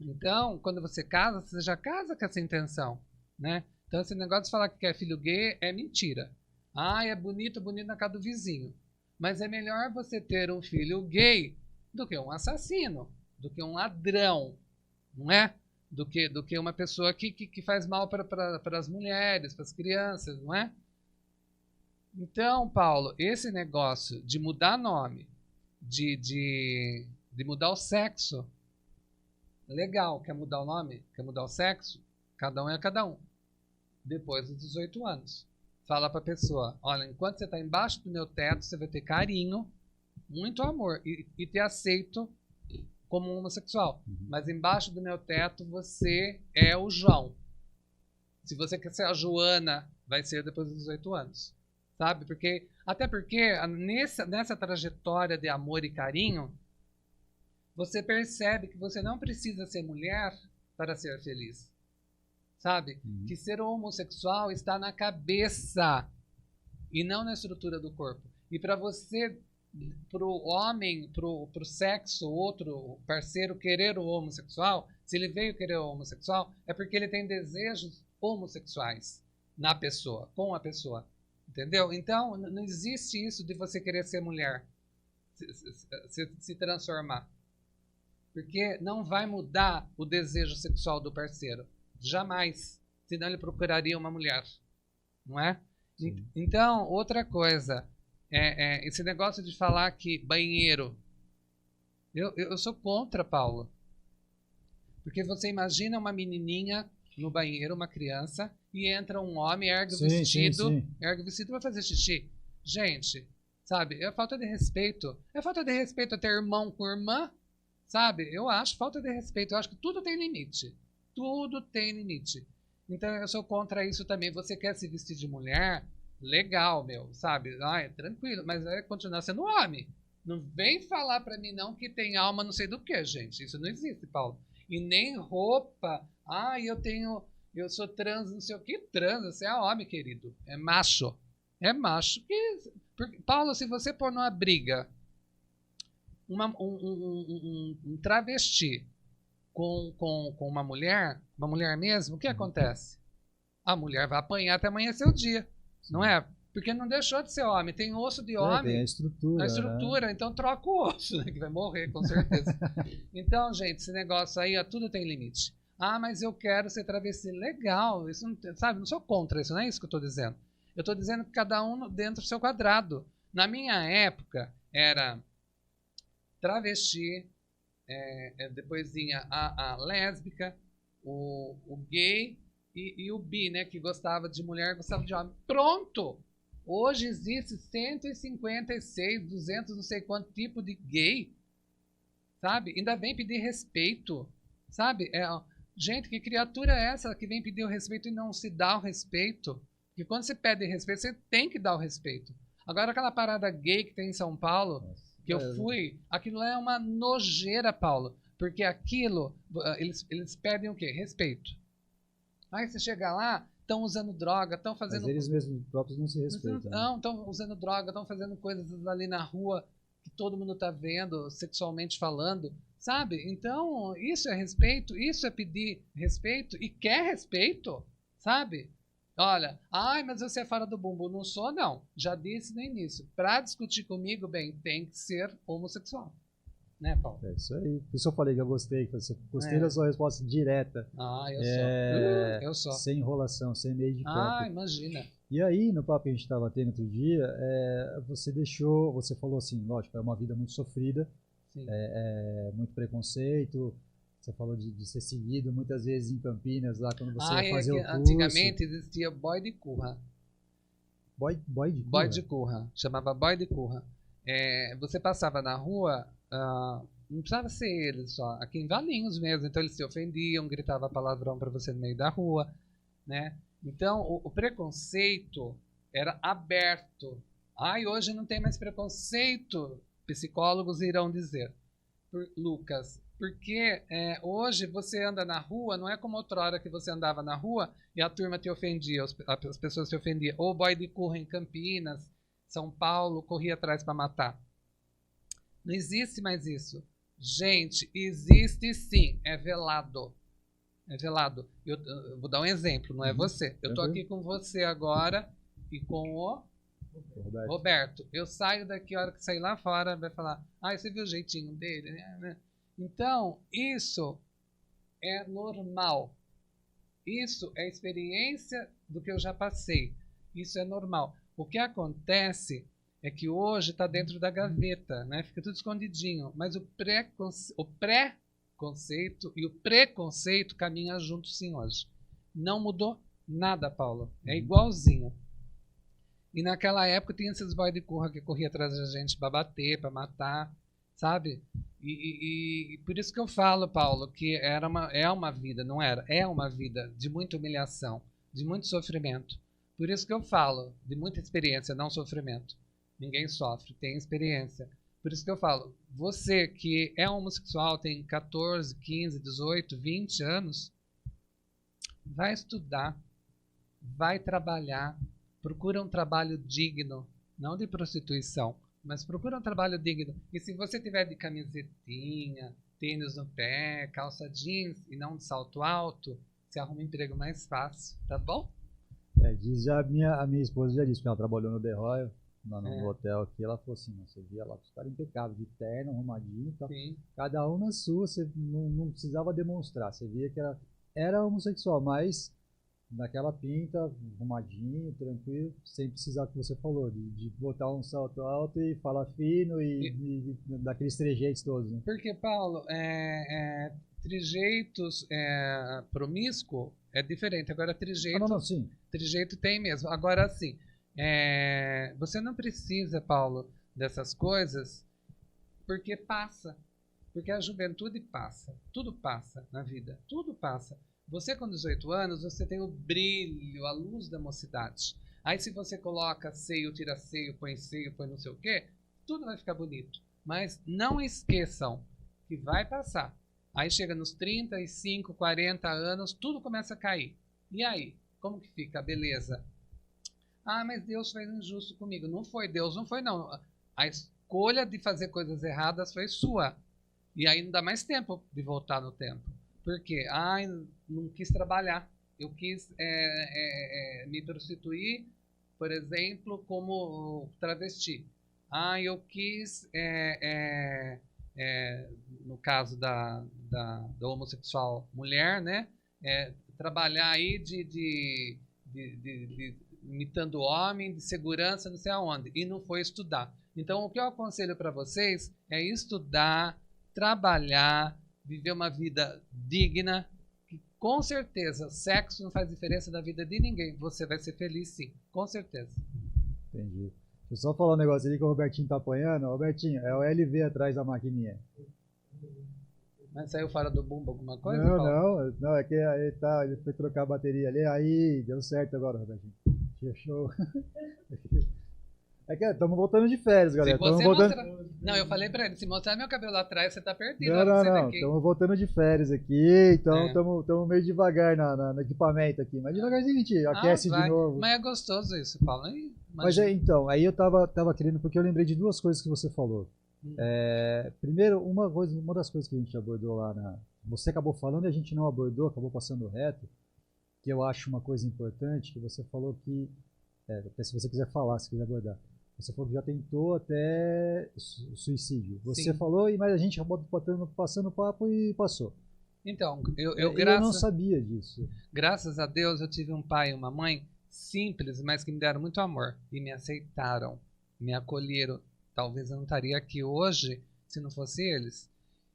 Então, quando você casa, você já casa com essa intenção, né? Então, esse negócio de falar que quer filho gay é mentira. Ah, é bonito na casa do vizinho. Mas é melhor você ter um filho gay do que um assassino, do que um ladrão, não é? Do que uma pessoa que faz mal para as mulheres, para as crianças, não é? Então, Paulo, esse negócio de mudar nome, de mudar o sexo, legal, quer mudar o nome, quer mudar o sexo, cada um é cada um. Depois dos 18 anos. Fala para a pessoa, olha, enquanto você está embaixo do meu teto, você vai ter carinho, muito amor, e ter aceito como um homossexual. Mas embaixo do meu teto, você é o João. Se você quer ser a Joana, vai ser depois dos 18 anos. Sabe? Até porque nessa trajetória de amor e carinho, você percebe que você não precisa ser mulher para ser feliz. Sabe? Que ser homossexual está na cabeça e não na estrutura do corpo. E para você, pro homem, pro sexo, outro parceiro querer o homossexual, se ele veio querer o homossexual, é porque ele tem desejos homossexuais na pessoa, com a pessoa. Entendeu? Então, não existe isso de você querer ser mulher, se transformar. Porque não vai mudar o desejo sexual do parceiro. Jamais. Senão ele procuraria uma mulher. Não é? Sim. Então, outra coisa. Esse negócio de falar que banheiro. Eu sou contra, Paulo. Porque você imagina uma menininha no banheiro, uma criança, e entra um homem, ergue o vestido e vai fazer xixi. Gente, sabe? É falta de respeito. É falta de respeito a ter irmão com irmã. Sabe? Eu acho falta de respeito. Eu acho que tudo tem limite. Tudo tem limite. Então eu sou contra isso também. Você quer se vestir de mulher? legal, meu, sabe? Ai, tranquilo, mas vai continuar sendo homem. Não vem falar pra mim não que tem alma não sei do que, gente. Isso não existe, Paulo. E nem roupa. Ai, eu sou trans, não sei o que. Trans, você é homem, querido. É macho. É macho. Paulo, se você pôr numa briga um travesti com uma mulher mesmo, o que acontece? A mulher vai apanhar até amanhecer o dia. Sim. Não é? Porque não deixou de ser homem. Tem osso de homem. Tem a estrutura. A estrutura, né? Então troca o osso, né, que vai morrer, com certeza. Então, gente, esse negócio aí, ó, tudo tem limite. Ah, mas eu quero ser travesti. Legal. Isso não, sabe, não sou contra isso, não é isso que eu estou dizendo. Eu estou dizendo que cada um dentro do seu quadrado. Na minha época, era travesti, depois vinha a lésbica, o gay e o bi, né? Que gostava de mulher, gostava de homem. Pronto! Hoje existe 156, 200, não sei quanto tipo de gay, sabe? Ainda vem pedir respeito, sabe? Gente, que criatura é essa que vem pedir o respeito e não se dá o respeito? Porque quando você pede respeito, você tem que dar o respeito. Agora, aquela parada gay que tem em São Paulo, que eu fui, aquilo lá é uma nojeira, Paulo. Porque aquilo, eles pedem o quê? Respeito. Aí você chega lá, estão usando droga, estão fazendo... Mas eles mesmos próprios não se respeitam. Não, estão usando droga, estão fazendo coisas ali na rua que todo mundo está vendo, sexualmente falando, sabe? Então, isso é respeito, isso é pedir respeito e quer respeito, sabe? Olha, ai, mas você é fora do bumbum. Não sou, não. Já disse no início. Para discutir comigo, bem, tem que ser homossexual. Né, Paulo? É isso aí. Por isso eu falei que eu gostei. Gostei da sua resposta direta. Ah, eu sou. Sem enrolação, sem meio de campo. Ah, imagina. E aí, no papo que a gente estava tendo outro dia, você falou assim, lógico, é uma vida muito sofrida, muito preconceito. Você falou de ser seguido muitas vezes em Campinas, lá quando você ia fazer o curso. Antigamente existia boy de curra. Boy de curra? Boy de curra. Chamava boy de curra. Você passava na rua, não precisava ser eles só, aqui em Valinhos mesmo, então eles se ofendiam, gritavam palavrão para você no meio da rua, né? Então o preconceito era aberto. Ai, hoje não tem mais preconceito, psicólogos irão dizer. Lucas, porque hoje você anda na rua, não é como outrora que você andava na rua e a turma te ofendia, as pessoas te ofendiam. Ou o boy de curra em Campinas, São Paulo, corria atrás para matar. Não existe mais isso. Gente, existe sim, é velado. É velado. Eu vou dar um exemplo, não é você. Eu estou aqui com você agora e com o Roberto. Eu saio daqui, a hora que sair lá fora, vai falar, você viu o jeitinho dele, né? Então, isso é normal. Isso é experiência do que eu já passei. Isso é normal. O que acontece é que hoje está dentro da gaveta, né? Fica tudo escondidinho. Mas o pré-conceito e o preconceito caminham juntos sim hoje. Não mudou nada, Paulo. É igualzinho. E naquela época tinha esses boy de curra que corria atrás da gente para bater, para matar, sabe? E por isso que eu falo, Paulo, que é uma vida, não era? É uma vida de muita humilhação, de muito sofrimento. Por isso que eu falo de muita experiência, não sofrimento. Ninguém sofre, tem experiência. Por isso que eu falo, você que é homossexual, tem 14, 15, 18, 20 anos, vai estudar, vai trabalhar, procura um trabalho digno, não de prostituição, mas procura um trabalho digno. E se você tiver de camisetinha, tênis no pé, calça jeans e não de salto alto, você arruma um emprego mais fácil, tá bom? Diz a minha esposa já disse, porque ela trabalhou no The Royal, no hotel aqui, ela falou assim, você via lá os caras impecáveis, de terno, arrumadinho e tal. Sim. Cada um na sua, você não precisava demonstrar, você via que era homossexual, mas naquela pinta, arrumadinho, tranquilo, sem precisar, que você falou, de botar um salto alto e falar fino e daqueles trejeitos todos. Né? Porque, Paulo, trejeitos promíscuo é diferente. Agora, trejeito, sim. Trejeito tem mesmo. Agora, sim, você não precisa, Paulo, dessas coisas, porque passa. Porque a juventude passa. Tudo passa na vida. Tudo passa. Você com 18 anos, você tem o brilho, a luz da mocidade. Aí se você coloca seio, tira seio, põe não sei o quê, tudo vai ficar bonito. Mas não esqueçam que vai passar. Aí chega nos 35, 40 anos, tudo começa a cair. E aí? Como que fica a beleza? Ah, mas Deus foi injusto comigo. Não foi Deus, não foi não. A escolha de fazer coisas erradas foi sua. E aí não dá mais tempo de voltar no tempo. Por quê? Ah, não quis trabalhar. Eu quis me prostituir, por exemplo, como travesti. Ah, eu quis, no caso da homossexual mulher, né? Trabalhar aí de imitando homem, de segurança, não sei aonde. E não foi estudar. Então, o que eu aconselho para vocês é estudar, trabalhar, viver uma vida digna, que com certeza sexo não faz diferença na vida de ninguém. Você vai ser feliz sim, com certeza. Entendi. Deixa eu só falar um negócio ali que o Robertinho tá apanhando. Robertinho, é o LV atrás da maquininha. Mas saiu fora do bumbo alguma coisa, Não, Paulo? não, é que ele foi trocar a bateria ali, aí deu certo agora, Robertinho. Show. É que estamos voltando de férias, galera. Não, eu falei pra ele, se mostrar meu cabelo lá atrás, você tá perdido. Não, estamos voltando de férias aqui, então estamos meio devagar no equipamento aqui, mas devagarzinho a gente aquece de novo. Mas é gostoso isso, Paulo. Mas então, aí eu tava querendo, porque eu lembrei de duas coisas que você falou. Primeiro, uma das coisas que a gente abordou lá, você acabou falando e a gente não abordou, acabou passando reto, que eu acho uma coisa importante, que você falou que, até se você quiser falar, se quiser abordar, você falou que já tentou até suicídio. Você Sim. falou, mas a gente acabou passando papo e passou. Então, eu não sabia disso. Graças a Deus eu tive um pai e uma mãe simples, mas que me deram muito amor e me aceitaram, me acolheram. Talvez eu não estaria aqui hoje se não fosse eles.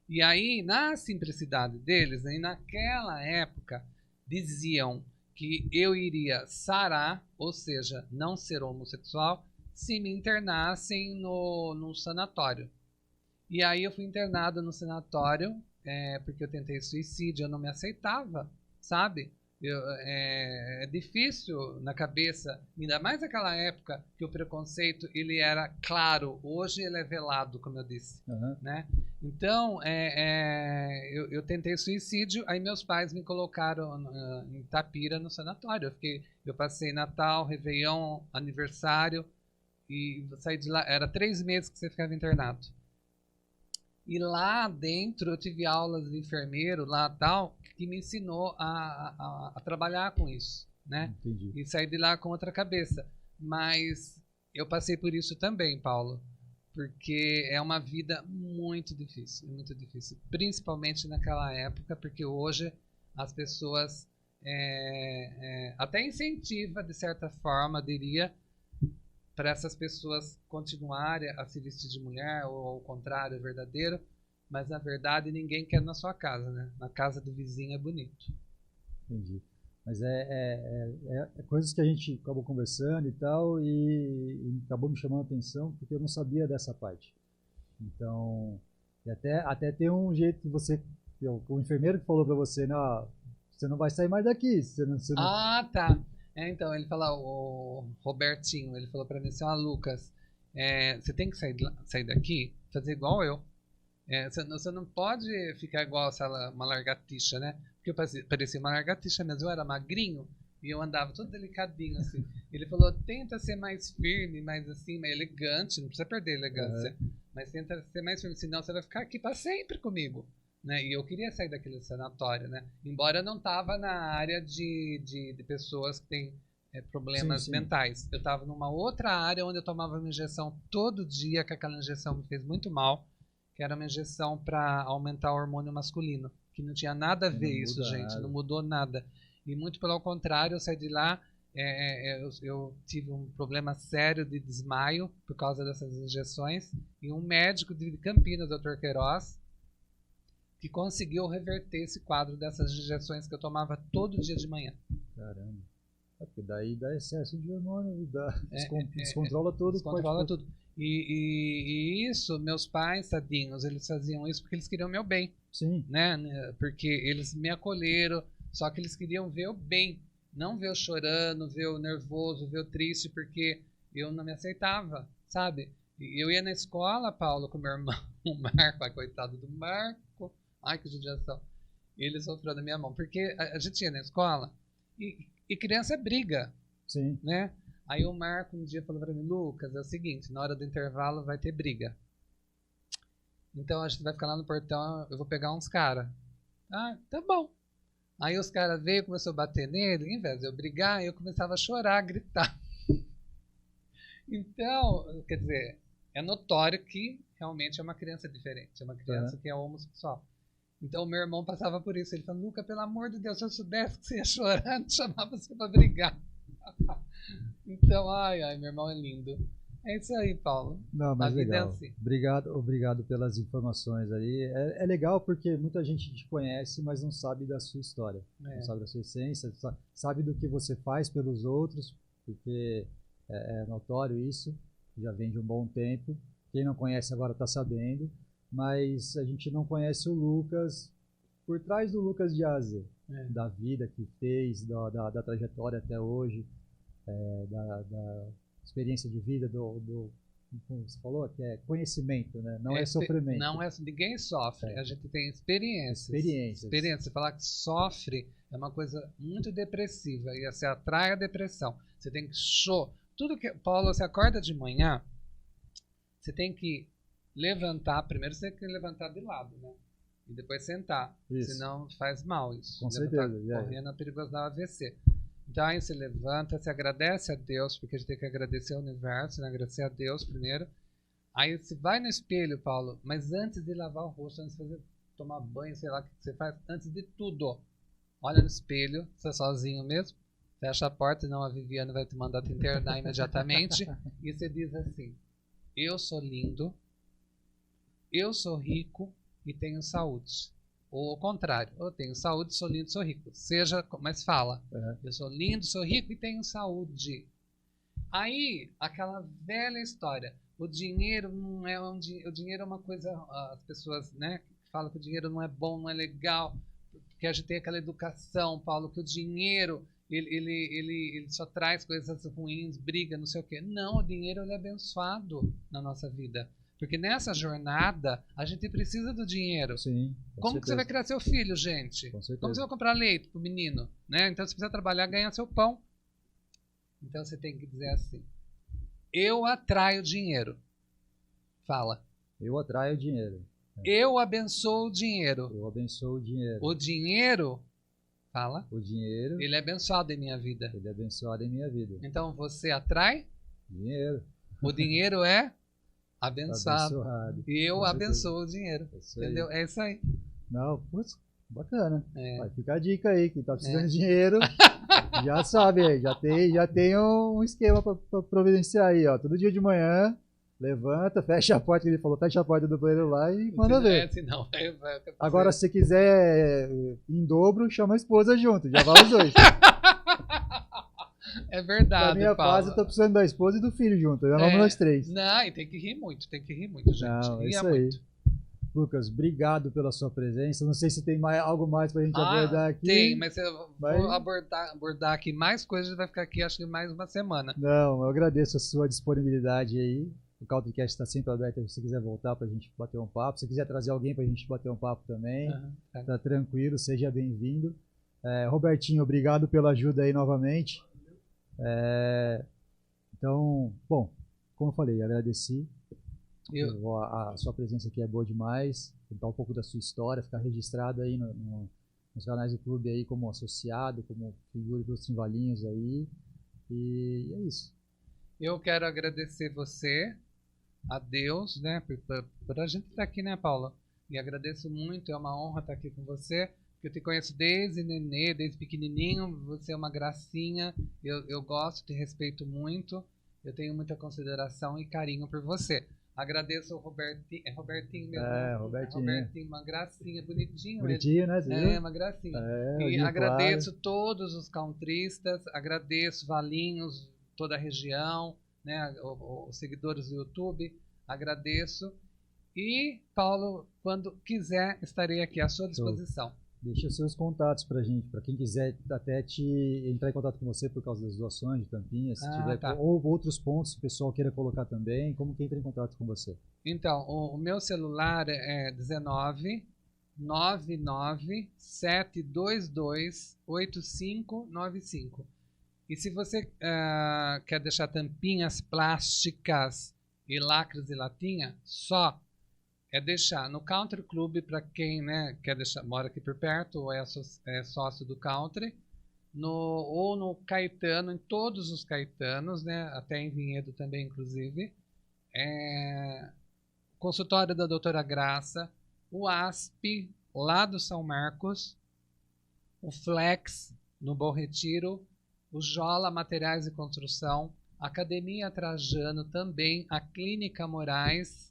E aí, na simplicidade deles, aí naquela época, diziam que eu iria sarar, ou seja, não ser homossexual, se me internassem no sanatório. E aí eu fui internado no sanatório, porque eu tentei suicídio, eu não me aceitava, sabe? É difícil na cabeça, ainda mais naquela época que o preconceito ele era claro, hoje ele é velado, como eu disse, né? Então eu tentei suicídio, aí meus pais me colocaram em Itapira no sanatório. Eu passei Natal, Réveillon, aniversário e saí de lá. Era 3 meses que você ficava internado. E lá dentro eu tive aulas de enfermeiro lá tal, que me ensinou a trabalhar com isso, né? Entendi. E saí de lá com outra cabeça. Mas eu passei por isso também, Paulo, porque é uma vida muito difícil, principalmente naquela época, porque hoje as pessoas até incentiva, de certa forma, diria, para essas pessoas continuarem a se vestir de mulher, ou ao contrário, é verdadeiro, mas na verdade ninguém quer na sua casa, né? Na casa do vizinho é bonito. Entendi. Mas é coisas que a gente acabou conversando e tal, e acabou me chamando a atenção, porque eu não sabia dessa parte. Então, e até tem um jeito que o enfermeiro que falou para você, não, você não vai sair mais daqui. Você não... Ah, tá. Então, ele falou, o Robertinho, ele falou pra mim assim, Lucas, você tem que sair daqui, fazer igual eu. Você não pode ficar igual uma largatixa, né? Porque eu parecia uma largatixa mesmo, eu era magrinho e eu andava todo delicadinho assim. Ele falou, tenta ser mais firme, mais assim, mais elegante, não precisa perder a elegância, mas tenta ser mais firme, senão você vai ficar aqui para sempre comigo. Né? E eu queria sair daquele sanatório, né? Embora eu não estava na área de pessoas que têm problemas mentais. Eu estava numa outra área onde eu tomava uma injeção todo dia, que aquela injeção me fez muito mal, que era uma injeção para aumentar o hormônio masculino, que não tinha nada a ver isso, gente, não mudou nada. E muito pelo contrário, eu saí de lá, eu tive um problema sério de desmaio por causa dessas injeções, e um médico de Campinas, Dr. Queiroz, que conseguiu reverter esse quadro dessas injeções que eu tomava todo dia de manhã. Caramba. Porque daí dá excesso de hormônio, descontrola tudo. Descontrola tudo. E isso, meus pais, tadinhos, eles faziam isso porque eles queriam meu bem. Sim. Né? Porque eles me acolheram, só que eles queriam ver o bem. Não ver eu chorando, ver eu nervoso, ver eu triste, porque eu não me aceitava, sabe? E eu ia na escola, Paulo, com meu irmão, o Marco, ai, coitado do Marco, ai, que judiação. Ele sofreu da minha mão, porque a gente ia na escola e criança briga, Sim. né? Aí o Marco um dia falou pra mim, Lucas, é o seguinte, na hora do intervalo vai ter briga. Então a gente vai ficar lá no portão, eu vou pegar uns caras. Ah, tá bom. Aí os caras veio e começou a bater nele, em vez de eu brigar, eu começava a chorar, a gritar. Então, quer dizer, é notório que realmente é uma criança diferente, é uma criança que é homossexual. Então, meu irmão passava por isso. Ele falou, Luca, pelo amor de Deus, se eu soubesse que você ia chorar, não chamava você pra brigar. Então, ai, meu irmão é lindo. É isso aí, Paulo. Não, mas a vida legal. é assim. Obrigado pelas informações aí. É legal porque muita gente te conhece, mas não sabe da sua história. Não sabe da sua essência, sabe do que você faz pelos outros, porque é notório isso, já vem de um bom tempo. Quem não conhece agora está sabendo. Mas a gente não conhece o Lucas por trás do Lucas de A, da vida que fez, da trajetória até hoje, da experiência de vida, como você falou, que é conhecimento, né? Não é sofrimento. Não é, ninguém sofre, a gente tem experiências. Você falar que sofre é uma coisa muito depressiva, e você atrai a depressão. Você tem que tudo que Paulo, você acorda de manhã, você tem que levantar, primeiro você tem que levantar de lado, né? E depois sentar, senão faz mal isso. Com certeza. Correndo é perigoso dar AVC. Então aí você levanta, você agradece a Deus, porque a gente tem que agradecer ao universo, né? Agradecer a Deus primeiro. Aí você vai no espelho, Paulo, mas antes de lavar o rosto, antes de tomar banho, sei lá o que você faz, antes de tudo, olha no espelho, você é sozinho mesmo, fecha a porta, senão a Viviane vai te mandar te internar imediatamente, e você diz assim, eu sou lindo, eu sou rico e tenho saúde. Ou ao contrário, eu tenho saúde, sou lindo, sou rico. Mas fala, eu sou lindo, sou rico e tenho saúde. Aí, aquela velha história, o dinheiro não é o dinheiro é uma coisa, as pessoas, né, falam que o dinheiro não é bom, não é legal, porque a gente tem aquela educação, Paulo, que o dinheiro ele só traz coisas ruins, briga, não sei o quê. Não, o dinheiro ele é abençoado na nossa vida. Porque nessa jornada, a gente precisa do dinheiro. Sim, como que você vai criar seu filho, gente? Com certeza. Como você vai comprar leite pro menino? Né? Então você precisa trabalhar, ganhar seu pão. Então você tem que dizer assim, eu atraio dinheiro. Fala. Eu atraio dinheiro. Eu abençoo o dinheiro. Eu abençoo o dinheiro. O dinheiro, fala. O dinheiro. Ele é abençoado em minha vida. Ele é abençoado em minha vida. Então você atrai? Dinheiro. O dinheiro é abençoado. E eu abençoo o dinheiro. Entendeu? É isso aí. Não, putz, bacana. Vai ficar a dica aí, quem tá precisando de dinheiro, já sabe aí, já tem um esquema pra providenciar aí, ó. Todo dia de manhã, levanta, fecha a porta, que ele falou, fecha a porta do banheiro lá e manda ver. Agora, se quiser em dobro, chama a esposa junto, já vai os dois. É verdade, Na minha fase, eu tô precisando da esposa e do filho junto. Já vamos nós três. Não, e tem que rir muito, gente. Não, é isso aí. Lucas, obrigado pela sua presença. Não sei se tem algo mais pra gente abordar aqui. Tem, mas eu vou abordar aqui mais coisas, vai ficar aqui acho que mais uma semana. Não, eu agradeço a sua disponibilidade aí. O CountryCast está sempre aberto se você quiser voltar pra gente bater um papo. Se quiser trazer alguém pra gente bater um papo também, tá tranquilo, seja bem-vindo. Robertinho, obrigado pela ajuda aí novamente. Então, bom, como eu falei, agradeci. A sua presença aqui é boa demais. Contar um pouco da sua história, ficar registrado aí nos canais do clube aí como associado, como figura dos Timbalinhos aí. E é isso. Eu quero agradecer você, a Deus, né, por a gente estar aqui, né, Paula? E agradeço muito, é uma honra estar aqui com você. Eu te conheço desde nenê, desde pequenininho, você é uma gracinha, eu gosto, te respeito muito, eu tenho muita consideração e carinho por você. Agradeço o Robertinho, é Robertinho mesmo? Robertinho, uma gracinha, bonitinho. Bonitinho, né? Uma gracinha. E agradeço todos os countristas, agradeço Valinhos, toda a região, né, os seguidores do YouTube, agradeço. E, Paulo, quando quiser, estarei aqui à sua disposição. Deixa seus contatos pra gente, para quem quiser até te entrar em contato com você por causa das doações de tampinhas, se tiver, Tá. ou outros pontos que o pessoal queira colocar também, como que entra em contato com você? Então, o meu celular é 19 99 722 8595. E se você quer deixar tampinhas plásticas e lacres e latinha, só é deixar no Country Club para quem, né, quer deixar, mora aqui por perto ou é sócio do Country, ou no Caetano, em todos os Caetanos, né, até em Vinhedo também, inclusive. Consultório da Doutora Graça, o ASP, lá do São Marcos, o Flex, no Bom Retiro, o Jola Materiais e Construção, a Academia Trajano também, a Clínica Moraes.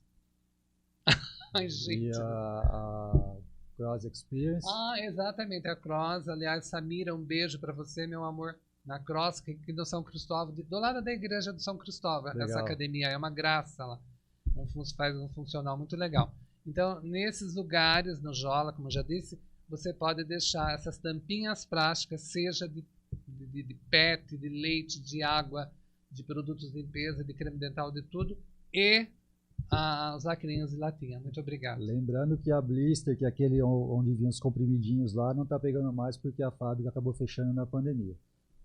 Ai, gente. E a Cross Experience. Exatamente, a Cross. Aliás, Samira, um beijo para você, meu amor. Na Cross, que no São Cristóvão, do lado da igreja do São Cristóvão, Legal. essa academia, é uma graça lá. Faz um funcional muito legal. Então, nesses lugares, no Jola, como eu já disse, você pode deixar essas tampinhas plásticas, seja de PET, de leite, de água, de produtos de limpeza, de creme dental, de tudo, e os lacrinhos de latinha. Muito obrigado. Lembrando que a blister, que é aquele onde vinham os comprimidinhos lá, não está pegando mais porque a fábrica acabou fechando na pandemia.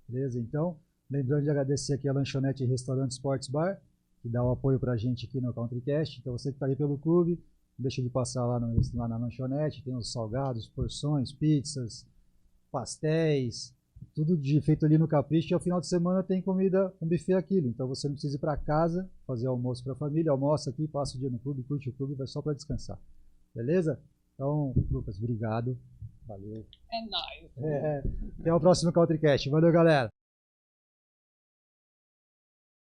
Beleza? Então, lembrando de agradecer aqui a Lanchonete e Restaurante Sports Bar, que dá o apoio pra gente aqui no CountryCast. Então você que está aí pelo clube, não deixa de passar lá na lanchonete, tem os salgados, porções, pizzas, pastéis, tudo feito ali no capricho. E ao final de semana tem comida, um buffet aquilo. Então você não precisa ir para casa fazer almoço para a família, almoça aqui, passa o dia no clube, curte o clube, vai só para descansar. Beleza? Então, Lucas, obrigado. Valeu. É nóis. Até o próximo CountryCast. Valeu, galera.